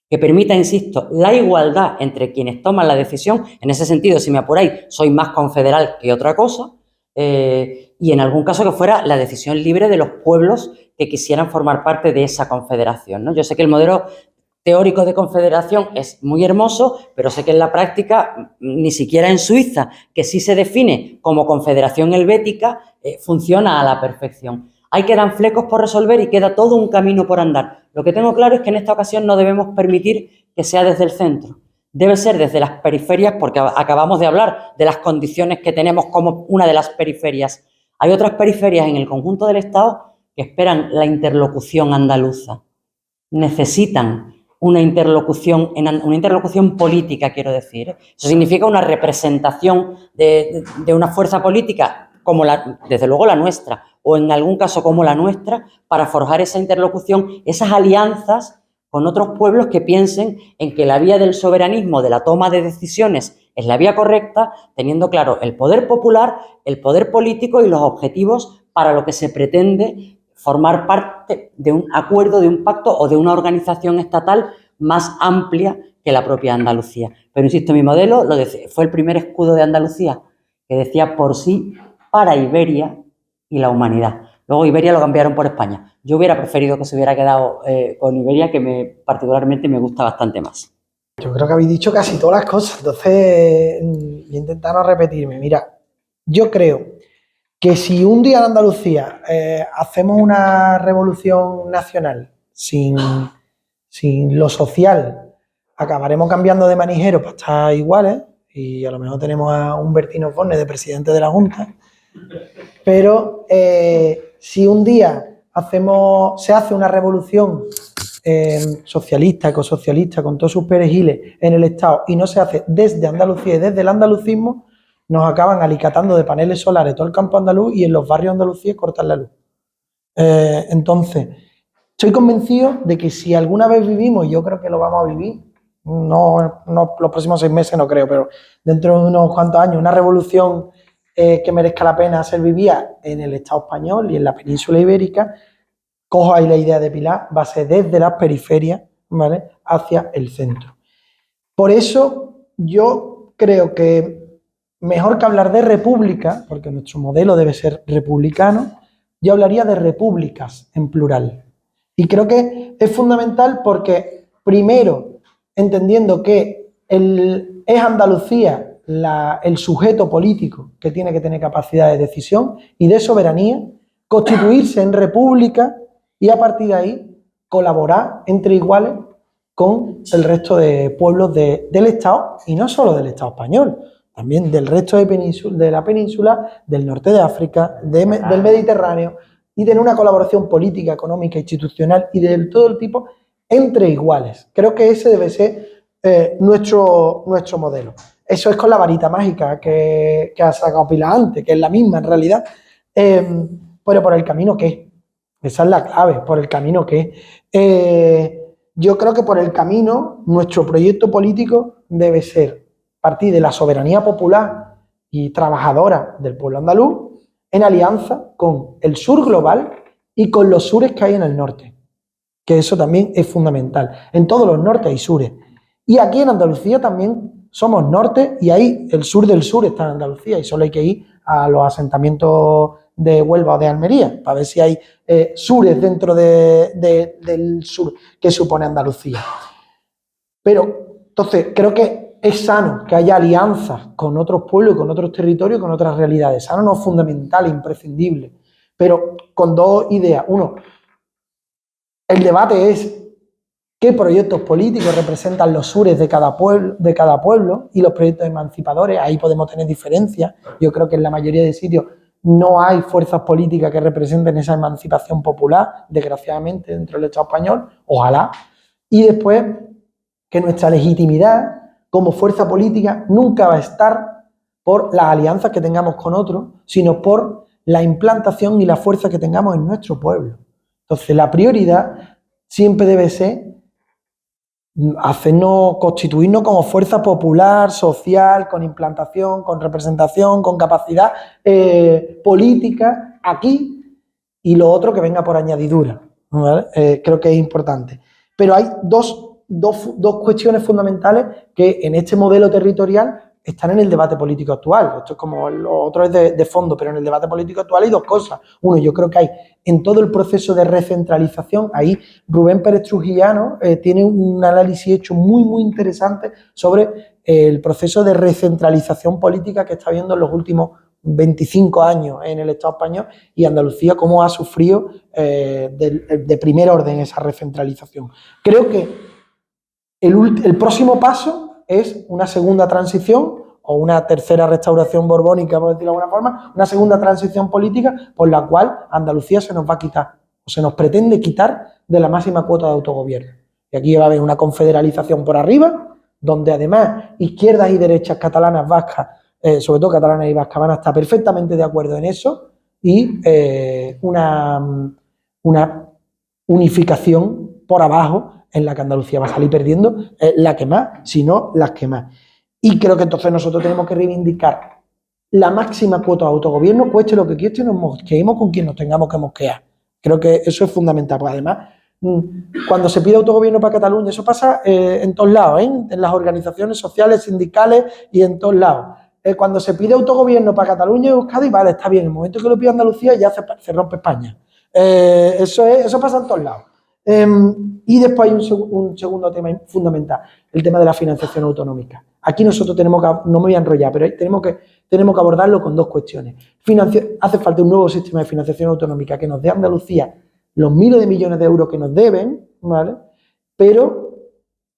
que permita, insisto, la igualdad entre quienes toman la decisión. En ese sentido, si me apuráis, soy más confederal que otra cosa. Y en algún caso que fuera la decisión libre de los pueblos que quisieran formar parte de esa confederación, ¿no? Yo sé que el modelo teórico de confederación es muy hermoso, pero sé que en la práctica, ni siquiera en Suiza, que sí se define como confederación helvética, funciona a la perfección. Ahí quedan flecos por resolver y queda todo un camino por andar. Lo que tengo claro es que en esta ocasión no debemos permitir que sea desde el centro. Debe ser desde las periferias, porque acabamos de hablar de las condiciones que tenemos como una de las periferias. Hay otras periferias en el conjunto del Estado que esperan la interlocución andaluza. Necesitan una interlocución política, quiero decir. Eso significa una representación de una fuerza política, como desde luego la nuestra, o en algún caso como la nuestra, para forjar esa interlocución, esas alianzas con otros pueblos que piensen en que la vía del soberanismo, de la toma de decisiones, es la vía correcta, teniendo claro el poder popular, el poder político y los objetivos para lo que se pretende formar parte de un acuerdo, de un pacto o de una organización estatal más amplia que la propia Andalucía. Pero insisto, mi modelo fue el primer escudo de Andalucía que decía por sí, para Iberia y la humanidad. Luego Iberia lo cambiaron por España. Yo hubiera preferido que se hubiera quedado con Iberia, que particularmente me gusta bastante más. Yo creo que habéis dicho casi todas las cosas, entonces voy a intentar no repetirme. Mira, yo creo que si un día en Andalucía hacemos una revolución nacional sin lo social, acabaremos cambiando de manijero para estar iguales y a lo mejor tenemos a un Bertino Osborne de presidente de la Junta, pero si un día se hace una revolución socialista, ecosocialista, con todos sus perejiles en el Estado y no se hace desde Andalucía y desde el andalucismo, nos acaban alicatando de paneles solares todo el campo andaluz y en los barrios andalucíes cortan la luz. Entonces, estoy convencido de que si alguna vez vivimos, y yo creo que lo vamos a vivir, no los próximos 6 meses no creo, pero dentro de unos cuantos años, una revolución que merezca la pena ser vivida en el Estado español y en la península ibérica, cojo ahí la idea de Pilar, va a ser desde las periferias, ¿vale?, hacia el centro. Por eso yo creo que mejor que hablar de república, porque nuestro modelo debe ser republicano, yo hablaría de repúblicas en plural. Y creo que es fundamental porque, primero, entendiendo que es Andalucía el sujeto político que tiene que tener capacidad de decisión y de soberanía, constituirse en república y a partir de ahí colaborar entre iguales con el resto de pueblos del Estado, y no solo del Estado español, también del resto de la península, del norte de África, del Mediterráneo, y tener una colaboración política, económica, institucional y de todo el tipo entre iguales. Creo que ese debe ser nuestro modelo. Eso es con la varita mágica que ha sacado Pilar antes, que es la misma en realidad, pero por el camino que esa es la clave, por el camino que yo creo que por el camino nuestro proyecto político debe ser partir de la soberanía popular y trabajadora del pueblo andaluz en alianza con el sur global y con los sures que hay en el norte, que eso también es fundamental. En todos los nortes hay sures. Y aquí en Andalucía también somos norte y ahí el sur del sur está en Andalucía y solo hay que ir a los asentamientos de Huelva o de Almería, para ver si hay sures dentro del sur que supone Andalucía. Pero, entonces, creo que es sano que haya alianzas con otros pueblos, con otros territorios, con otras realidades. Sano no es fundamental, imprescindible, pero con dos ideas. Uno, el debate es qué proyectos políticos representan los sures de cada pueblo y los proyectos emancipadores. Ahí podemos tener diferencias. Yo creo que en la mayoría de sitios no hay fuerzas políticas que representen esa emancipación popular, desgraciadamente, dentro del Estado español. Ojalá. Y después, que nuestra legitimidad como fuerza política nunca va a estar por las alianzas que tengamos con otros, sino por la implantación y la fuerza que tengamos en nuestro pueblo. Entonces, la prioridad siempre debe ser constituirnos como fuerza popular, social, con implantación, con representación, con capacidad política aquí, y lo otro que venga por añadidura, ¿vale? Creo que es importante. Pero hay dos cuestiones fundamentales que en este modelo territorial están en el debate político actual. Esto es como lo otro es de fondo, pero en el debate político actual hay dos cosas. Uno, yo creo que hay en todo el proceso de recentralización, ahí Rubén Pérez Trujillano tiene un análisis hecho muy, muy interesante sobre el proceso de recentralización política que está habiendo en los últimos 25 años en el Estado español, y Andalucía cómo ha sufrido de primer orden esa recentralización. Creo que el próximo paso es una segunda transición o una tercera restauración borbónica, por decirlo de alguna forma, una segunda transición política por la cual Andalucía se nos va a quitar, o se nos pretende quitar de la máxima cuota de autogobierno. Y aquí va a haber una confederalización por arriba, donde además izquierdas y derechas catalanas, vascas, sobre todo catalanas y vascas, van a estar perfectamente de acuerdo en eso, y una unificación por abajo en la que Andalucía va a salir perdiendo, la que más, si no las que más. Y creo que entonces nosotros tenemos que reivindicar la máxima cuota de autogobierno, cueste lo que cueste, nos mosqueemos con quien nos tengamos que mosquear. Creo que eso es fundamental, porque además, cuando se pide autogobierno para Cataluña, eso pasa en todos lados, en las organizaciones sociales, sindicales y en todos lados. Cuando se pide autogobierno para Cataluña y Euskadi, vale, está bien, en el momento que lo pide Andalucía ya se rompe España. Eso pasa en todos lados. Y después hay un segundo tema fundamental, el tema de la financiación autonómica. Aquí nosotros tenemos que, no me voy a enrollar, pero tenemos que abordarlo con dos cuestiones. Hace falta un nuevo sistema de financiación autonómica que nos dé a Andalucía los miles de millones de euros que nos deben, ¿vale? Pero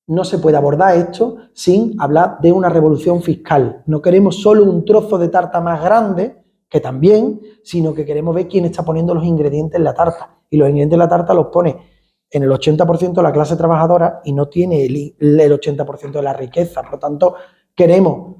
no se puede abordar esto sin hablar de una revolución fiscal. No queremos solo un trozo de tarta más grande, que también, sino que queremos ver quién está poniendo los ingredientes en la tarta. Y los ingredientes en la tarta los pone en el 80% de la clase trabajadora y no tiene el 80% de la riqueza. Por lo tanto, queremos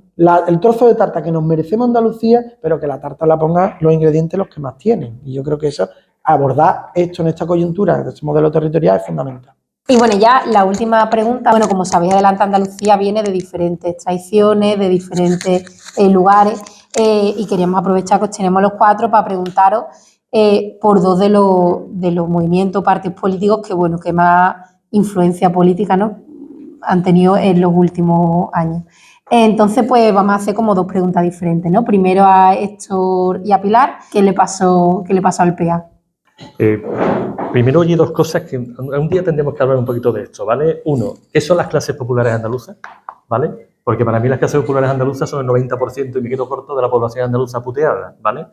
el trozo de tarta que nos merecemos Andalucía, pero que la tarta la ponga los ingredientes los que más tienen. Y yo creo que eso, abordar esto en esta coyuntura de este modelo territorial es fundamental. Y bueno, ya la última pregunta, bueno, como sabéis, Adelante Andalucía viene de diferentes tradiciones, de diferentes lugares, y queríamos aprovechar que os tenemos los cuatro para preguntaros por dos de los movimientos, partidos políticos que más influencia política, ¿no?, han tenido en los últimos años. Entonces, pues vamos a hacer como dos preguntas diferentes, ¿no? Primero a Héctor y a Pilar, ¿qué le pasó al PEA? Primero, oye, dos cosas que un día tendremos que hablar un poquito de esto, ¿vale? Uno, ¿qué son las clases populares andaluzas? ¿Vale? Porque para mí las clases populares andaluzas son el 90% y me quedo corto de la población andaluza puteada, ¿vale?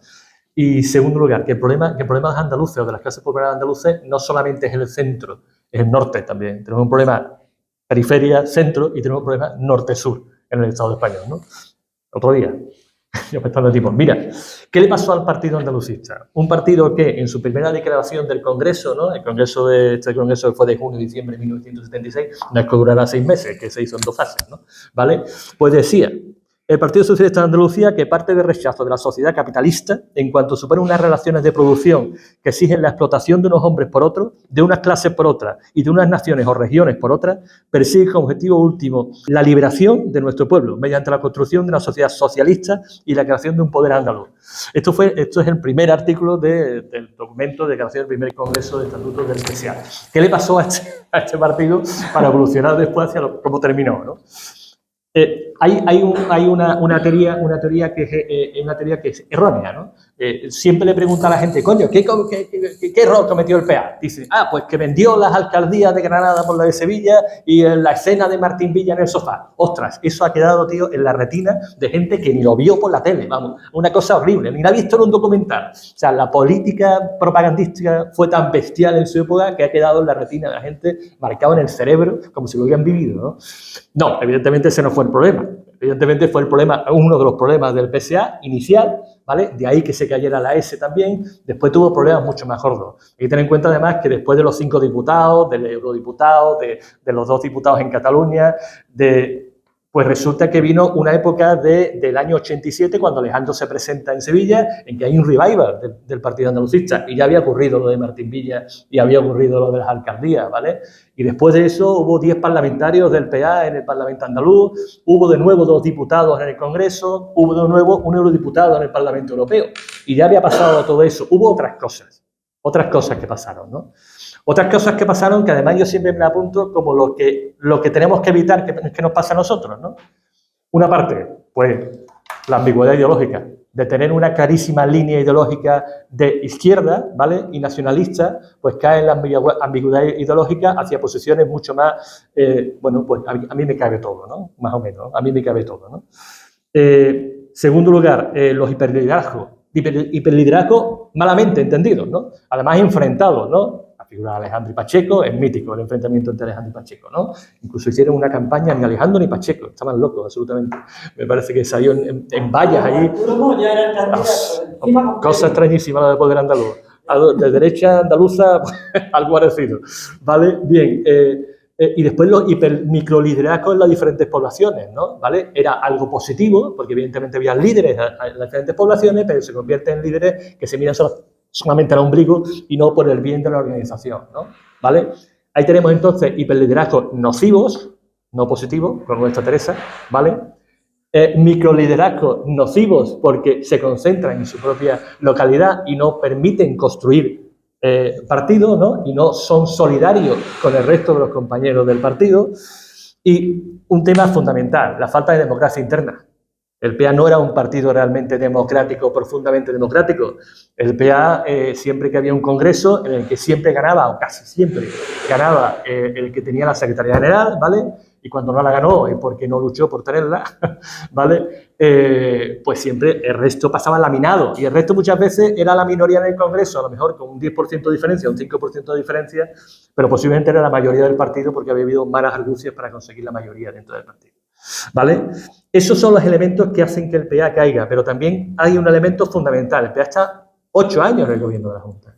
Y segundo lugar, que el problema de los andaluces o de las clases populares andaluces no solamente es el centro, es el norte también. Tenemos un problema periferia, centro, y tenemos un problema norte-sur en el Estado español, ¿no? Otro día, yo pensando tipo, mira, ¿qué le pasó al partido andalucista? Un partido que en su primera declaración del Congreso, ¿no?, el Congreso este Congreso que fue de junio y diciembre de 1976, no es que durará 6 meses, que se hizo en 2 fases, ¿no? ¿Vale? Pues decía, el Partido Socialista de Andalucía, que parte de rechazo de la sociedad capitalista en cuanto supone unas relaciones de producción que exigen la explotación de unos hombres por otros, de unas clases por otras y de unas naciones o regiones por otras, persigue como objetivo último la liberación de nuestro pueblo mediante la construcción de una sociedad socialista y la creación de un poder andaluz. Esto es el primer artículo del documento de creación del primer Congreso de Estatutos del Especial. ¿Qué le pasó a este partido para evolucionar después hacia cómo terminó, ¿no? hay una teoría que es errónea, ¿no? Siempre le pregunta a la gente, coño, ¿qué error cometió el PA? Dice, pues que vendió las alcaldías de Granada por la de Sevilla y la escena de Martín Villa en el sofá. Ostras, eso ha quedado, tío, en la retina de gente que ni lo vio por la tele, vamos, una cosa horrible, ni la ha visto en un documental. O sea, la política propagandística fue tan bestial en su época que ha quedado en la retina de la gente, marcado en el cerebro, como si lo hubieran vivido, ¿no? No, evidentemente ese no fue el problema. Evidentemente fue el problema, uno de los problemas del PSA inicial, ¿vale? De ahí que se cayera la S también. Después tuvo problemas mucho más gordos. Hay que tener en cuenta además que después de los 5 diputados, del eurodiputado, de los 2 diputados en Cataluña, pues resulta que vino una época del año 87, cuando Alejandro se presenta en Sevilla, en que hay un revival del Partido Andalucista, y ya había ocurrido lo de Martín Villa y había ocurrido lo de las alcaldías, ¿vale? Y después de eso hubo 10 parlamentarios del PA en el Parlamento andaluz, hubo de nuevo 2 diputados en el Congreso, hubo de nuevo un eurodiputado en el Parlamento Europeo, y ya había pasado todo eso. Hubo otras cosas que pasaron, ¿no? Otras cosas que pasaron que además yo siempre me apunto como lo que tenemos que evitar que nos pase a nosotros, ¿no? Una parte, pues, la ambigüedad ideológica, de tener una clarísima línea ideológica de izquierda, ¿vale? Y nacionalista, pues cae en la ambigüedad ideológica hacia posiciones mucho más, bueno, pues a mí me cabe todo, ¿no? Más o menos, a mí me cabe todo, ¿no? Segundo lugar, los hiperliderazgos malamente entendidos, ¿no? Además enfrentados, ¿no? La figura de Alejandro y Pacheco es mítico, el enfrentamiento entre Alejandro y Pacheco, ¿no? Incluso hicieron una campaña ni Alejandro ni Pacheco, estaban locos absolutamente. Me parece que salió en vallas allí. Cosa extrañísima la del poder andaluz. De derecha andaluza, algo parecido. ¿Vale? Bien. Y después los microliderazgos en las diferentes poblaciones, ¿no? ¿Vale? Era algo positivo, porque evidentemente había líderes en las diferentes poblaciones, pero se convierten en líderes que se miran solamente al ombligo y no por el bien de la organización, ¿no? ¿Vale? Ahí tenemos entonces hiperliderazgos nocivos, no positivos, con nuestra Teresa, ¿vale? Microliderazgos nocivos porque se concentran en su propia localidad y no permiten construir partido, ¿no? Y no son solidarios con el resto de los compañeros del partido. Y un tema fundamental, la falta de democracia interna. El PA no era un partido realmente democrático, profundamente democrático. El PA, siempre que había un congreso en el que siempre ganaba, o casi siempre ganaba, el que tenía la Secretaría General, ¿vale? Y cuando no la ganó es porque no luchó por tenerla, ¿vale? Pues siempre el resto pasaba laminado. Y el resto muchas veces era la minoría en el Congreso, a lo mejor con un 10% de diferencia, un 5% de diferencia, pero posiblemente era la mayoría del partido porque había habido malas argucias para conseguir la mayoría dentro del partido, ¿vale? Esos son los elementos que hacen que el PA caiga, pero también hay un elemento fundamental. El PA está 8 años en el gobierno de la Junta.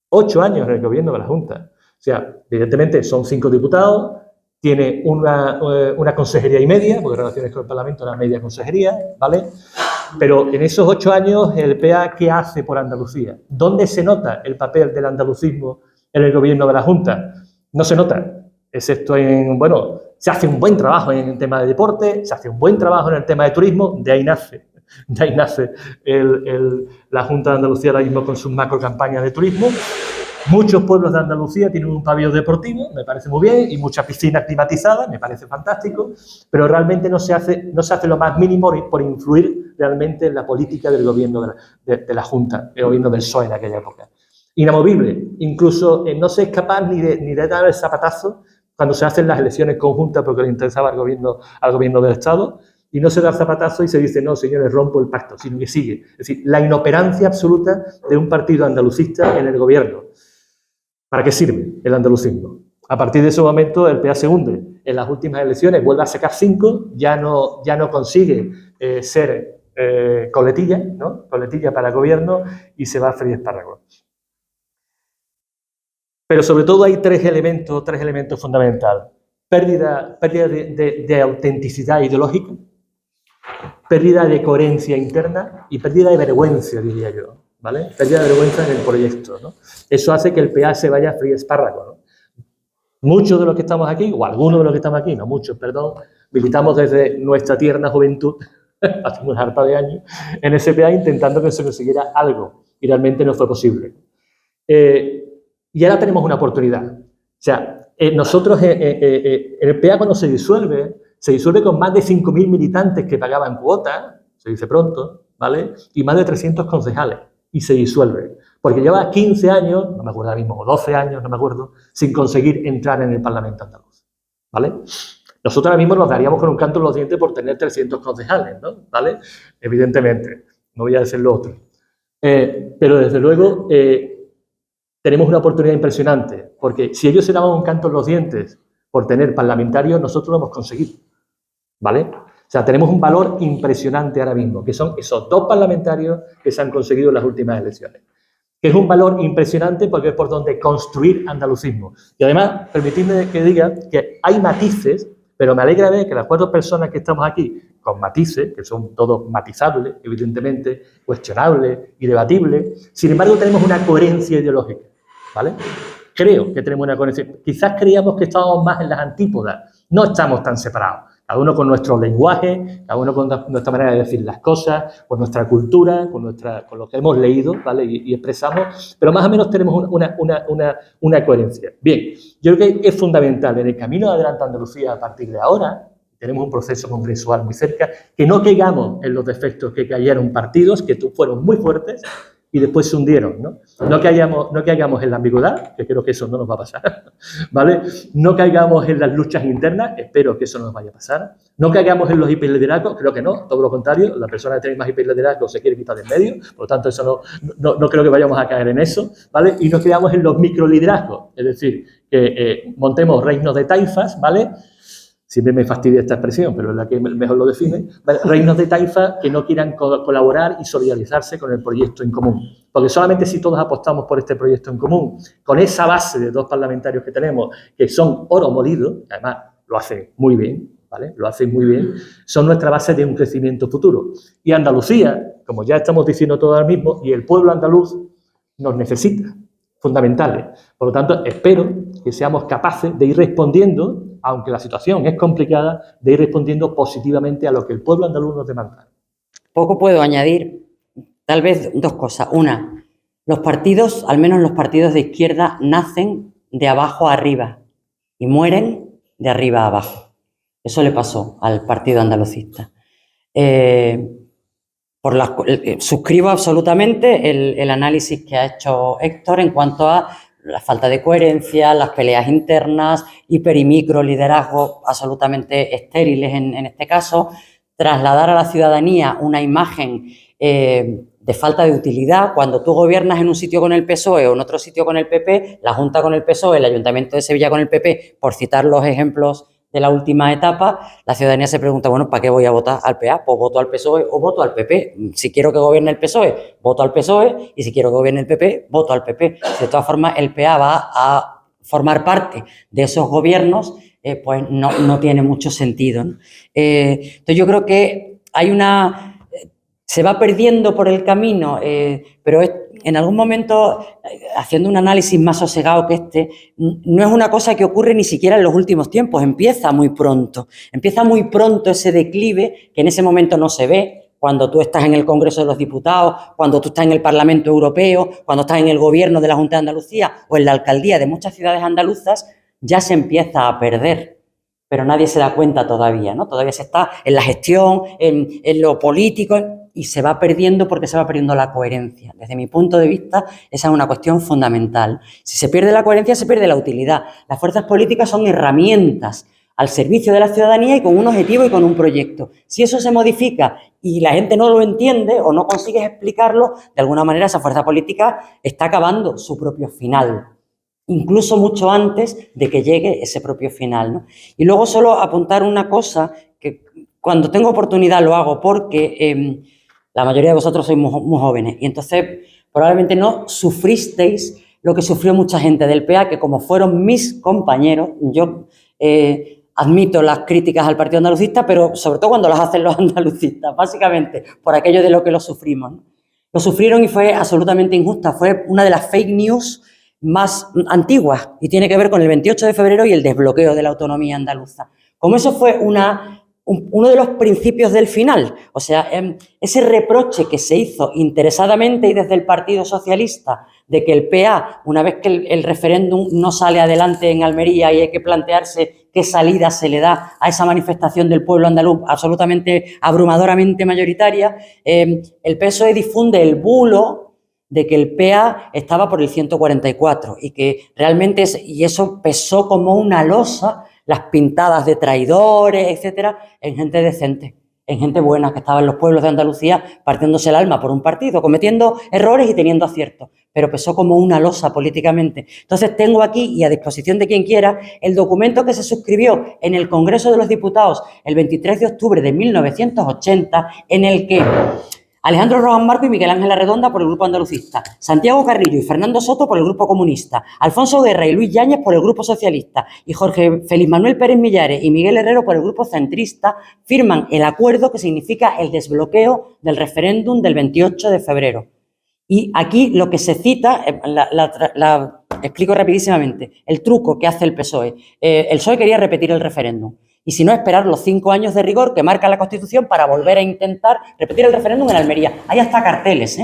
8 años en el gobierno de la Junta. O sea, evidentemente son 5 diputados, tiene una consejería y media, porque relaciones con el Parlamento era media consejería, ¿vale? Pero en esos 8 años, el PA, ¿qué hace por Andalucía? ¿Dónde se nota el papel del andalucismo en el gobierno de la Junta? No se nota, excepto en, bueno, se hace un buen trabajo en el tema de deporte, se hace un buen trabajo en el tema de turismo, de ahí nace la Junta de Andalucía ahora mismo con sus macro campañas de turismo. Muchos pueblos de Andalucía tienen un pabellón deportivo, me parece muy bien, y muchas piscinas climatizadas, me parece fantástico, pero realmente no se hace lo más mínimo por influir realmente en la política del gobierno de la Junta, el gobierno del PSOE en aquella época. Inamovible, incluso no se es capaz ni de dar el zapatazo cuando se hacen las elecciones conjuntas porque le interesaba al gobierno del Estado, y no se da el zapatazo y se dice, no, señores, rompo el pacto, sino que sigue. Es decir, la inoperancia absoluta de un partido andalucista en el gobierno. ¿Para qué sirve el andalucismo? A partir de ese momento el PA se hunde. En las últimas elecciones vuelve a sacar 5, ya no consigue ser coletilla, ¿no? Coletilla para el gobierno y se va a freír espárragos. Pero sobre todo hay tres elementos fundamentales. Pérdida de autenticidad ideológica, pérdida de coherencia interna y pérdida de vergüenza, diría yo, ¿vale? Pérdida de vergüenza en el proyecto, ¿no? Eso hace que el PA se vaya a freír espárragos, ¿no? Muchos de los que estamos aquí, o algunos de los que estamos aquí, no muchos, perdón, militamos desde nuestra tierna juventud, hace una harta de años, en ese PA intentando que se consiguiera algo, y realmente no fue posible. Y ahora tenemos una oportunidad. O sea, nosotros, el PA cuando se disuelve, se disuelve con más de 5.000 militantes que pagaban cuotas, se dice pronto, ¿vale? Y más de 300 concejales, y se disuelve. Porque lleva 15 años, no me acuerdo ahora mismo, o 12 años, no me acuerdo, sin conseguir entrar en el Parlamento andaluz, ¿vale? Nosotros ahora mismo nos daríamos con un canto en los dientes por tener 300 concejales, ¿no? ¿Vale? Evidentemente, no voy a decir lo otro. Pero desde luego tenemos una oportunidad impresionante, porque si ellos se daban un canto en los dientes por tener parlamentarios, nosotros lo hemos conseguido, ¿vale? O sea, tenemos un valor impresionante ahora mismo, que son esos 2 parlamentarios que se han conseguido en las últimas elecciones. Que es un valor impresionante porque es por donde construir andalucismo. Y además, permitidme que diga que hay matices, pero me alegra ver que las 4 personas que estamos aquí, con matices, que son todos matizables, evidentemente, cuestionables y debatibles, sin embargo tenemos una coherencia ideológica, ¿vale? Creo que tenemos una coherencia. Quizás creíamos que estábamos más en las antípodas, no estamos tan separados. Cada uno con nuestro lenguaje, cada uno con nuestra manera de decir las cosas, con nuestra cultura, con lo que hemos leído, ¿vale? Y expresamos, pero más o menos tenemos una coherencia. Bien, yo creo que es fundamental en el camino de Adelante Andalucía a partir de ahora, tenemos un proceso congresual muy cerca, que no caigamos en los defectos que cayeron partidos, que fueron muy fuertes, y después se hundieron, ¿no? No caigamos en la ambigüedad, que creo que eso no nos va a pasar, ¿vale? No caigamos en las luchas internas, espero que eso no nos vaya a pasar. No caigamos en los hiperliderazgos, creo que no, todo lo contrario, la persona que tiene más hiperliderazgo se quiere quitar de en medio, por lo tanto eso no creo que vayamos a caer en eso, ¿vale? Y no caigamos en los microliderazgos, es decir, que montemos reinos de taifas, ¿vale? Siempre me fastidia esta expresión, pero es la que mejor lo define. Reinos de taifa que no quieran colaborar y solidarizarse con el proyecto en común. Porque solamente si todos apostamos por este proyecto en común, con esa base de 2 parlamentarios que tenemos, que son oro molido, además lo hacen muy bien, ¿vale? Lo hacen muy bien, son nuestra base de un crecimiento futuro. Y Andalucía, como ya estamos diciendo todo ahora mismo, y el pueblo andaluz nos necesita, fundamentales. Por lo tanto, espero que seamos capaces de ir respondiendo, aunque la situación es complicada, de ir respondiendo positivamente a lo que el pueblo andaluz nos demanda. Poco puedo añadir, tal vez 2 cosas. Una, los partidos, al menos los partidos de izquierda, nacen de abajo a arriba y mueren de arriba a abajo. Eso le pasó al partido andalucista. Suscribo absolutamente el análisis que ha hecho Héctor en cuanto a la falta de coherencia, las peleas internas, hiper y micro liderazgos absolutamente estériles en este caso, trasladar a la ciudadanía una imagen de falta de utilidad. Cuando tú gobiernas en un sitio con el PSOE o en otro sitio con el PP, la Junta con el PSOE, el Ayuntamiento de Sevilla con el PP, por citar los ejemplos de la última etapa, la ciudadanía se pregunta, bueno, ¿para qué voy a votar al PA? Pues voto al PSOE o voto al PP. Si quiero que gobierne el PSOE, voto al PSOE, y si quiero que gobierne el PP, voto al PP. De todas formas, el PA va a formar parte de esos gobiernos, pues no tiene mucho sentido, ¿no? Entonces yo creo que se va perdiendo por el camino, pero en algún momento, haciendo un análisis más sosegado que este, no es una cosa que ocurre ni siquiera en los últimos tiempos, empieza muy pronto ese declive que en ese momento no se ve, cuando tú estás en el Congreso de los Diputados, cuando tú estás en el Parlamento Europeo, cuando estás en el Gobierno de la Junta de Andalucía o en la alcaldía de muchas ciudades andaluzas, ya se empieza a perder. Pero nadie se da cuenta todavía, ¿no? Todavía se está en la gestión, en lo político, y se va perdiendo porque se va perdiendo la coherencia. Desde mi punto de vista, esa es una cuestión fundamental. Si se pierde la coherencia, se pierde la utilidad. Las fuerzas políticas son herramientas al servicio de la ciudadanía y con un objetivo y con un proyecto. Si eso se modifica y la gente no lo entiende o no consigues explicarlo, de alguna manera esa fuerza política está acabando su propio final, incluso mucho antes de que llegue ese propio final, ¿no? Y luego solo apuntar una cosa, que cuando tengo oportunidad lo hago porque la mayoría de vosotros sois muy jóvenes y entonces probablemente no sufristeis lo que sufrió mucha gente del PA, que como fueron mis compañeros, yo admito las críticas al Partido Andalucista, pero sobre todo cuando las hacen los andalucistas, básicamente por aquello de lo que lo sufrimos, ¿no? Lo sufrieron y fue absolutamente injusta, fue una de las fake news más antiguas y tiene que ver con el 28 de febrero y el desbloqueo de la autonomía andaluza. Como eso fue una uno de los principios del final. O sea, ese reproche que se hizo interesadamente y desde el Partido Socialista de que el PA, una vez que el referéndum no sale adelante en Almería y hay que plantearse qué salida se le da a esa manifestación del pueblo andaluz absolutamente, abrumadoramente mayoritaria, el PSOE difunde el bulo de que el PA estaba por el 144 y que realmente, y eso pesó como una losa, las pintadas de traidores, etcétera, en gente decente, en gente buena que estaba en los pueblos de Andalucía partiéndose el alma por un partido, cometiendo errores y teniendo aciertos, pero pesó como una losa políticamente. Entonces tengo aquí, y a disposición de quien quiera, el documento que se suscribió en el Congreso de los Diputados el 23 de octubre de 1980, en el que Alejandro Rojas Marco y Miguel Ángel Arredonda por el Grupo Andalucista, Santiago Carrillo y Fernando Soto por el Grupo Comunista, Alfonso Guerra y Luis Yáñez por el Grupo Socialista y Jorge Félix Manuel Pérez Millares y Miguel Herrero por el Grupo Centrista firman el acuerdo que significa el desbloqueo del referéndum del 28 de febrero. Y aquí lo que se cita, la explico rapidísimamente, el truco que hace el PSOE. El PSOE quería repetir el referéndum. Y si no, esperar los 5 años de rigor que marca la Constitución para volver a intentar repetir el referéndum en Almería. Hay hasta carteles,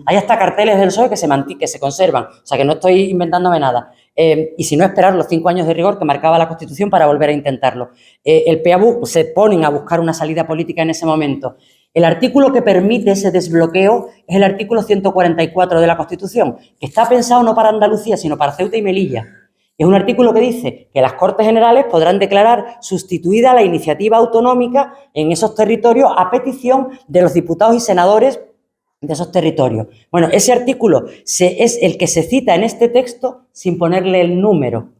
Hay hasta carteles del PSOE que se conservan. O sea, que no estoy inventándome nada. Y si no, esperar los 5 años de rigor que marcaba la Constitución para volver a intentarlo. El PABU se ponen a buscar una salida política en ese momento. El artículo que permite ese desbloqueo es el artículo 144 de la Constitución, que está pensado no para Andalucía, sino para Ceuta y Melilla. Es un artículo que dice que las Cortes Generales podrán declarar sustituida la iniciativa autonómica en esos territorios a petición de los diputados y senadores de esos territorios. Bueno, ese artículo es el que se cita en este texto sin ponerle el número.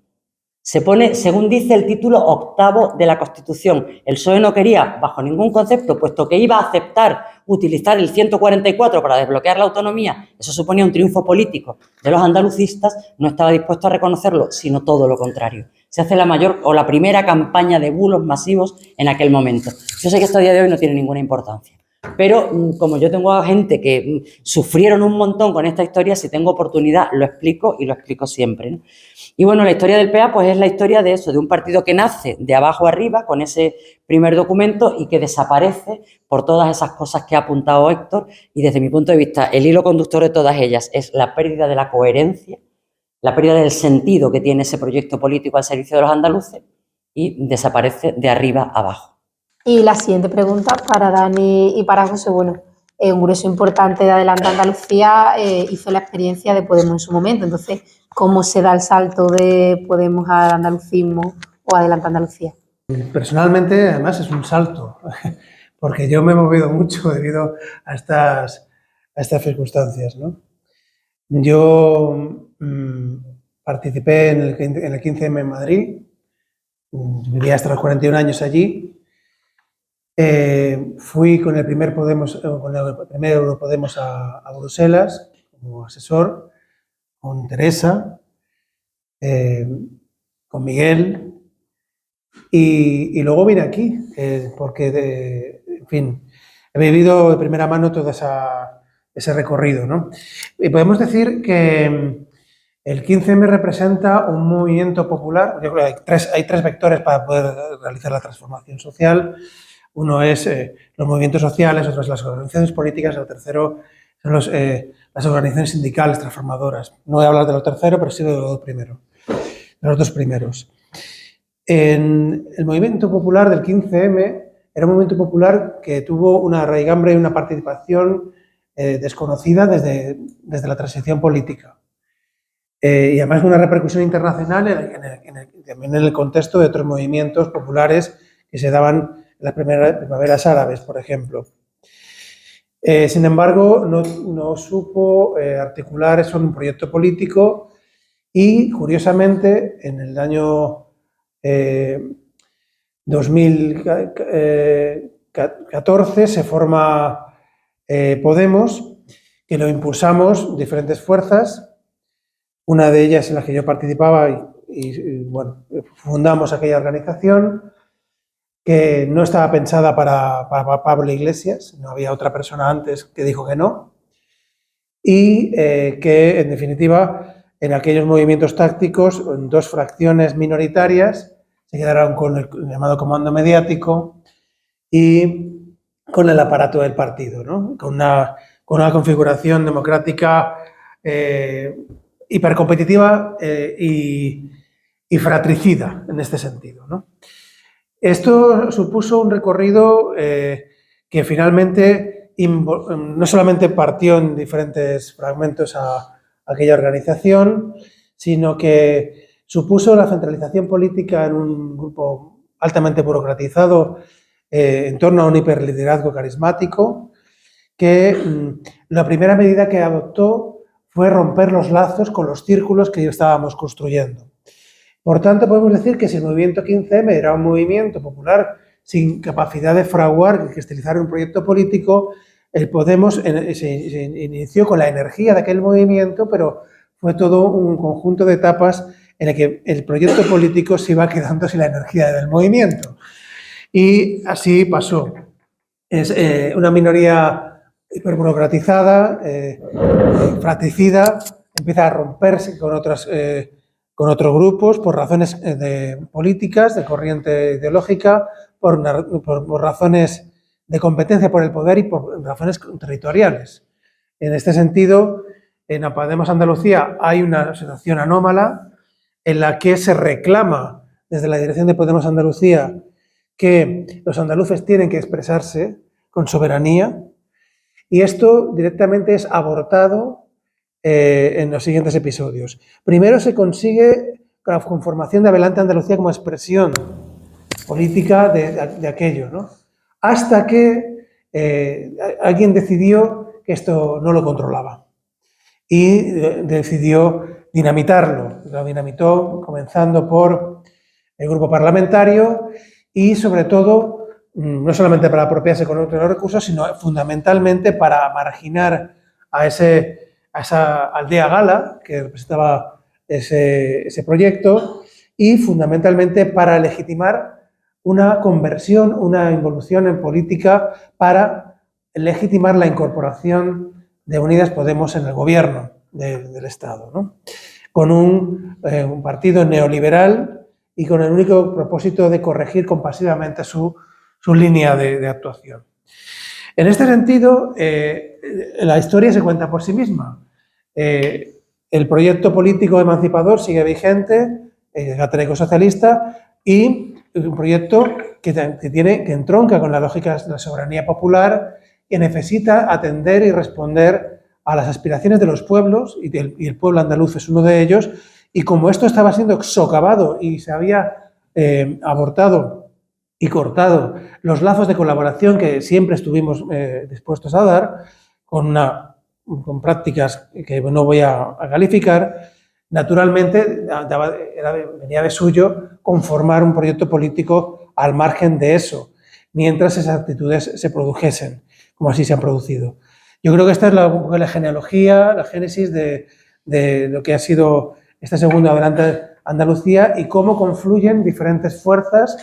Se pone, según dice el título 8º de la Constitución. El PSOE no quería, bajo ningún concepto, puesto que iba a aceptar utilizar el 144 para desbloquear la autonomía, eso suponía un triunfo político de los andalucistas, no estaba dispuesto a reconocerlo, sino todo lo contrario. Se hace la mayor o la primera campaña de bulos masivos en aquel momento. Yo sé que esto a día de hoy no tiene ninguna importancia. Pero como yo tengo a gente que sufrieron un montón con esta historia, si tengo oportunidad lo explico y lo explico siempre, ¿no? Y bueno, la historia del PA pues es la historia de eso, de un partido que nace de abajo arriba con ese primer documento y que desaparece por todas esas cosas que ha apuntado Héctor, y desde mi punto de vista el hilo conductor de todas ellas es la pérdida de la coherencia, la pérdida del sentido que tiene ese proyecto político al servicio de los andaluces, y desaparece de arriba abajo. Y la siguiente pregunta para Dani y para José. Bueno, un grueso importante de Adelante Andalucía hizo la experiencia de Podemos en su momento. Entonces, ¿cómo se da el salto de Podemos al andalucismo o Adelante Andalucía? Personalmente, además, es un salto, porque yo me he movido mucho debido a estas circunstancias, ¿no? Yo participé en el 15M en Madrid, vivía hasta los 41 años allí. Fui con el primer Europodemos a Bruselas como asesor, con Teresa, con Miguel, y luego vine aquí, porque, en fin, he vivido de primera mano todo ese recorrido, ¿no? Y podemos decir que el 15M representa un movimiento popular. Yo creo que hay tres vectores para poder realizar la transformación social. Uno es los movimientos sociales, otro es las organizaciones políticas, el tercero son las organizaciones sindicales transformadoras. No voy a hablar de lo tercero, pero sí de los dos primeros. En el movimiento popular del 15M era un movimiento popular que tuvo una raigambre y una participación desconocida desde la transición política. Y además una repercusión internacional también en el contexto de otros movimientos populares que se daban en las primaveras árabes, por ejemplo. Sin embargo, no supo articular eso en un proyecto político y, curiosamente, en el año 2014 se forma Podemos, que lo impulsamos diferentes fuerzas, una de ellas en la que yo participaba y bueno, fundamos aquella organización que no estaba pensada para Pablo Iglesias, no había otra persona antes que dijo que no, y que, en definitiva, en aquellos movimientos tácticos, en dos fracciones minoritarias, se quedaron con el llamado comando mediático y con el aparato del partido, ¿no? Con una configuración democrática hipercompetitiva y fratricida en este sentido, ¿no? Esto supuso un recorrido que finalmente no solamente partió en diferentes fragmentos a aquella organización, sino que supuso la centralización política en un grupo altamente burocratizado en torno a un hiperliderazgo carismático, que la primera medida que adoptó fue romper los lazos con los círculos que estábamos construyendo. Por tanto, podemos decir que si el movimiento 15M era un movimiento popular sin capacidad de fraguar y cristalizar un proyecto político, el Podemos se inició con la energía de aquel movimiento, pero fue todo un conjunto de etapas en el que el proyecto político se iba quedando sin la energía del movimiento. Y así pasó. Es una minoría hiperburocratizada, fratricida, empieza a romperse con otros grupos por razones políticas, de corriente ideológica, por razones de competencia por el poder y por razones territoriales. En este sentido, en Podemos Andalucía hay una situación anómala en la que se reclama desde la dirección de Podemos Andalucía que los andaluces tienen que expresarse con soberanía, y esto directamente es abortado en los siguientes episodios. Primero se consigue la conformación de Adelante Andalucía como expresión política de aquello, ¿no? Hasta que alguien decidió que esto no lo controlaba y decidió dinamitarlo. Lo dinamitó comenzando por el grupo parlamentario y sobre todo no solamente para apropiarse con otros recursos, sino fundamentalmente para marginar a esa aldea gala que representaba ese proyecto y fundamentalmente para legitimar una conversión, una involución en política para legitimar la incorporación de Unidas Podemos en el gobierno del Estado, ¿no? Con un partido neoliberal y con el único propósito de corregir compasivamente su línea de actuación. En este sentido, la historia se cuenta por sí misma. El proyecto político emancipador sigue vigente, el católico socialista, y un proyecto que entronca con la lógica de la soberanía popular, que necesita atender y responder a las aspiraciones de los pueblos, y el pueblo andaluz es uno de ellos, y como esto estaba siendo socavado y se había abortado y cortado los lazos de colaboración que siempre estuvimos dispuestos a dar, con prácticas que no voy a calificar, naturalmente venía de suyo conformar un proyecto político al margen de eso, mientras esas actitudes se produjesen, como así se han producido. Yo creo que esta es la genealogía, la génesis de lo que ha sido esta segunda Adelante Andalucía y cómo confluyen diferentes fuerzas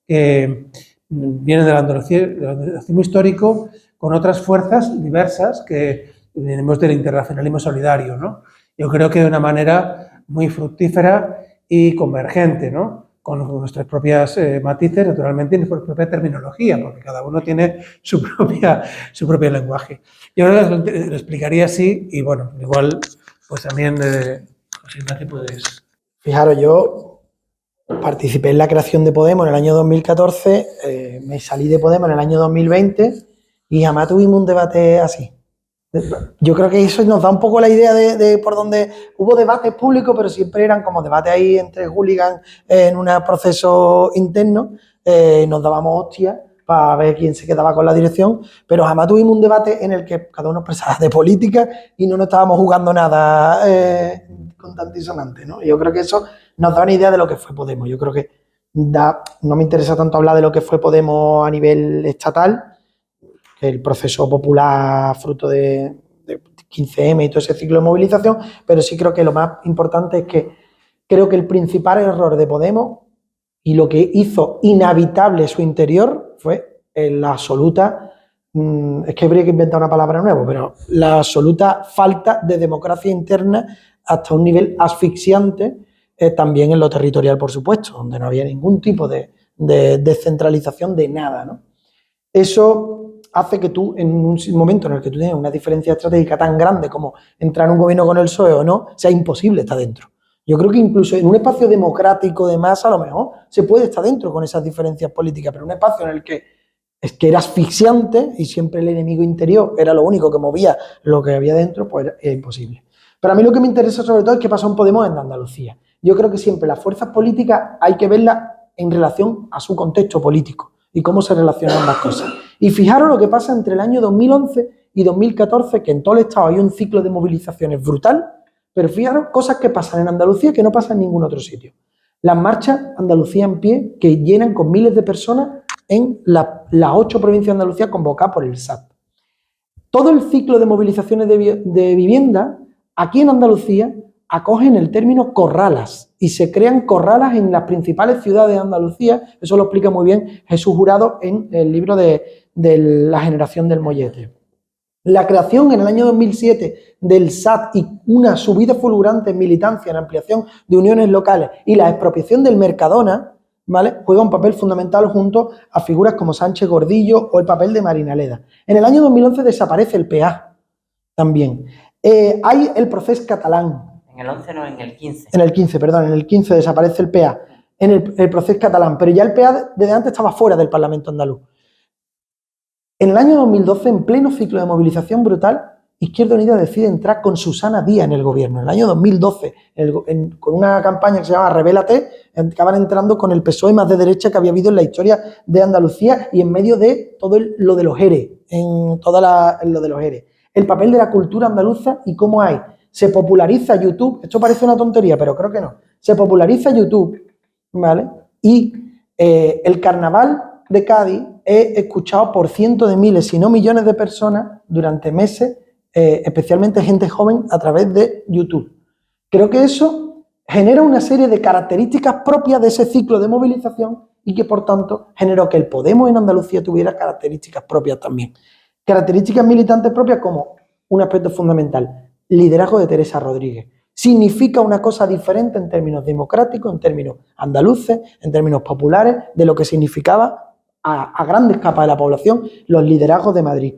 que vienen del andalucismo histórico con otras fuerzas diversas que venimos del internacionalismo solidario, ¿no? Yo creo que de una manera muy fructífera y convergente, ¿no? Con nuestras propias matices, naturalmente, y nuestra propia terminología, porque cada uno tiene su propio lenguaje. Yo ahora lo explicaría así y, bueno, igual, pues también, José Ignacio, puedes... Fijaros, yo participé en la creación de Podemos en el año 2014, me salí de Podemos en el año 2020 y jamás tuvimos un debate así. Yo creo que eso nos da un poco la idea de por dónde hubo debates públicos, pero siempre eran como debates ahí entre hooligans en un proceso interno, nos dábamos hostias para ver quién se quedaba con la dirección, pero jamás tuvimos un debate en el que cada uno expresaba de política y no nos estábamos jugando nada con tan disonante, ¿no? Yo creo que eso nos da una idea de lo que fue Podemos. Yo creo que no me interesa tanto hablar de lo que fue Podemos a nivel estatal, el proceso popular fruto de 15M y todo ese ciclo de movilización, pero sí creo que lo más importante es que creo que el principal error de Podemos y lo que hizo inhabitable su interior fue la absoluta, es que habría que inventar una palabra nueva, pero la absoluta falta de democracia interna hasta un nivel asfixiante, también en lo territorial, por supuesto, donde no había ningún tipo de descentralización de nada, ¿no? Eso hace que tú, en un momento en el que tú tienes una diferencia estratégica tan grande como entrar en un gobierno con el PSOE o no, sea imposible estar dentro. Yo creo que incluso en un espacio democrático de masa, a lo mejor se puede estar dentro con esas diferencias políticas, pero en un espacio en el que es que era asfixiante y siempre el enemigo interior era lo único que movía lo que había dentro, pues era imposible. Pero a mí lo que me interesa sobre todo es qué pasó en Podemos en Andalucía. Yo creo que siempre las fuerzas políticas hay que verlas en relación a su contexto político y cómo se relacionan ambas cosas. Y fijaros lo que pasa entre el año 2011 y 2014, que en todo el Estado hay un ciclo de movilizaciones brutal, pero fijaros cosas que pasan en Andalucía que no pasan en ningún otro sitio. Las marchas Andalucía en pie que llenan con miles de personas en las 8 provincias de Andalucía convocadas por el SAT. Todo el ciclo de movilizaciones de vivienda aquí en Andalucía acogen el término corralas y se crean corralas en las principales ciudades de Andalucía. Eso lo explica muy bien Jesús Jurado en el libro de La generación del mollete. La creación en el año 2007 del SAT y una subida fulgurante en militancia, en ampliación de uniones locales y la expropiación del Mercadona, ¿vale?, juega un papel fundamental junto a figuras como Sánchez Gordillo o el papel de Marina Leda. En el año 2011 desaparece el PA también. Hay el proceso catalán. En el 11 no, en el 15. En el 15, perdón, en el 15 desaparece el PA, en el proceso catalán, pero ya el PA desde antes estaba fuera del Parlamento andaluz. En el año 2012, en pleno ciclo de movilización brutal, Izquierda Unida decide entrar con Susana Díaz en el gobierno. En el año 2012, con una campaña que se llama Revélate, acaban entrando con el PSOE más de derecha que había habido en la historia de Andalucía y en medio de todo lo de los ERE, lo de los ERE. El papel de la cultura andaluza y cómo se populariza YouTube. Esto parece una tontería, pero creo que no. Se populariza YouTube, ¿vale? Y el carnaval de Cádiz es escuchado por cientos de miles, si no millones de personas durante meses, especialmente gente joven, a través de YouTube. Creo que eso genera una serie de características propias de ese ciclo de movilización y que, por tanto, generó que el Podemos en Andalucía tuviera características propias también. Características militantes propias como un aspecto fundamental, liderazgo de Teresa Rodríguez. Significa una cosa diferente en términos democráticos, en términos andaluces, en términos populares, de lo que significaba a grandes capas de la población los liderazgos de Madrid.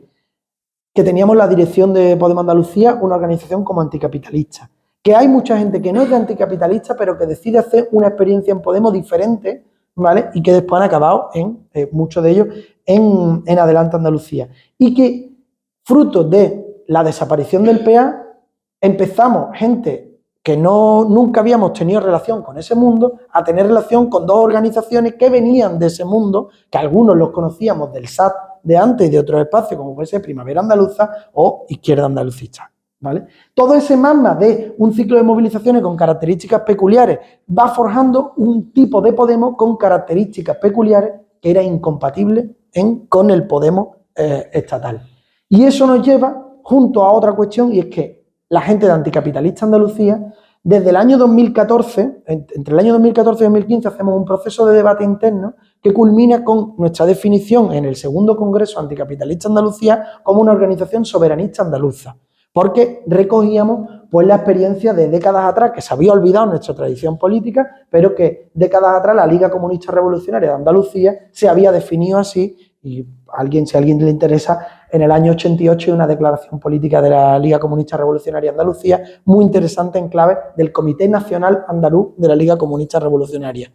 Que teníamos la dirección de Podemos Andalucía, una organización como anticapitalista. Que hay mucha gente que no es de anticapitalista, pero que decide hacer una experiencia en Podemos diferente, ¿vale? Y que después han acabado, muchos de ellos, en Adelante Andalucía. Y que, fruto de la desaparición del PA, empezamos gente que nunca habíamos tenido relación con ese mundo, a tener relación con dos organizaciones que venían de ese mundo, que algunos los conocíamos del SAT de antes y de otros espacios, como puede ser Primavera Andaluza o Izquierda Andalucista, ¿vale? Todo ese magma de un ciclo de movilizaciones con características peculiares va forjando un tipo de Podemos con características peculiares que era incompatible con el Podemos estatal. Y eso nos lleva junto a otra cuestión, y es que la gente de Anticapitalista Andalucía, desde el año 2014, entre el año 2014 y 2015, hacemos un proceso de debate interno que culmina con nuestra definición en el segundo Congreso Anticapitalista Andalucía como una organización soberanista andaluza, porque recogíamos pues la experiencia de décadas atrás, que se había olvidado en nuestra tradición política, pero que décadas atrás la Liga Comunista Revolucionaria de Andalucía se había definido así, y si a alguien le interesa, en el año 88 hay una declaración política de la Liga Comunista Revolucionaria de Andalucía muy interesante en clave del Comité Nacional Andaluz de la Liga Comunista Revolucionaria.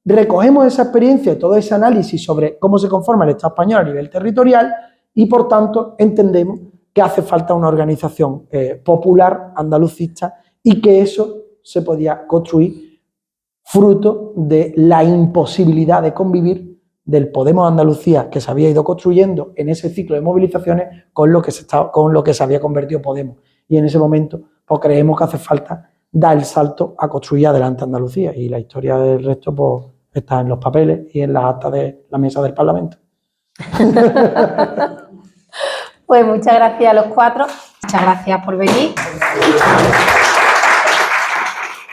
Recogemos esa experiencia y todo ese análisis sobre cómo se conforma el Estado español a nivel territorial y, por tanto, entendemos que hace falta una organización popular andalucista y que eso se podía construir fruto de la imposibilidad de convivir del Podemos Andalucía que se había ido construyendo en ese ciclo de movilizaciones con lo que se había convertido Podemos. Y en ese momento pues creemos que hace falta dar el salto a construir Adelante Andalucía. Y la historia del resto pues está en los papeles y en las actas de la mesa del Parlamento. Pues muchas gracias a los cuatro. Muchas gracias por venir.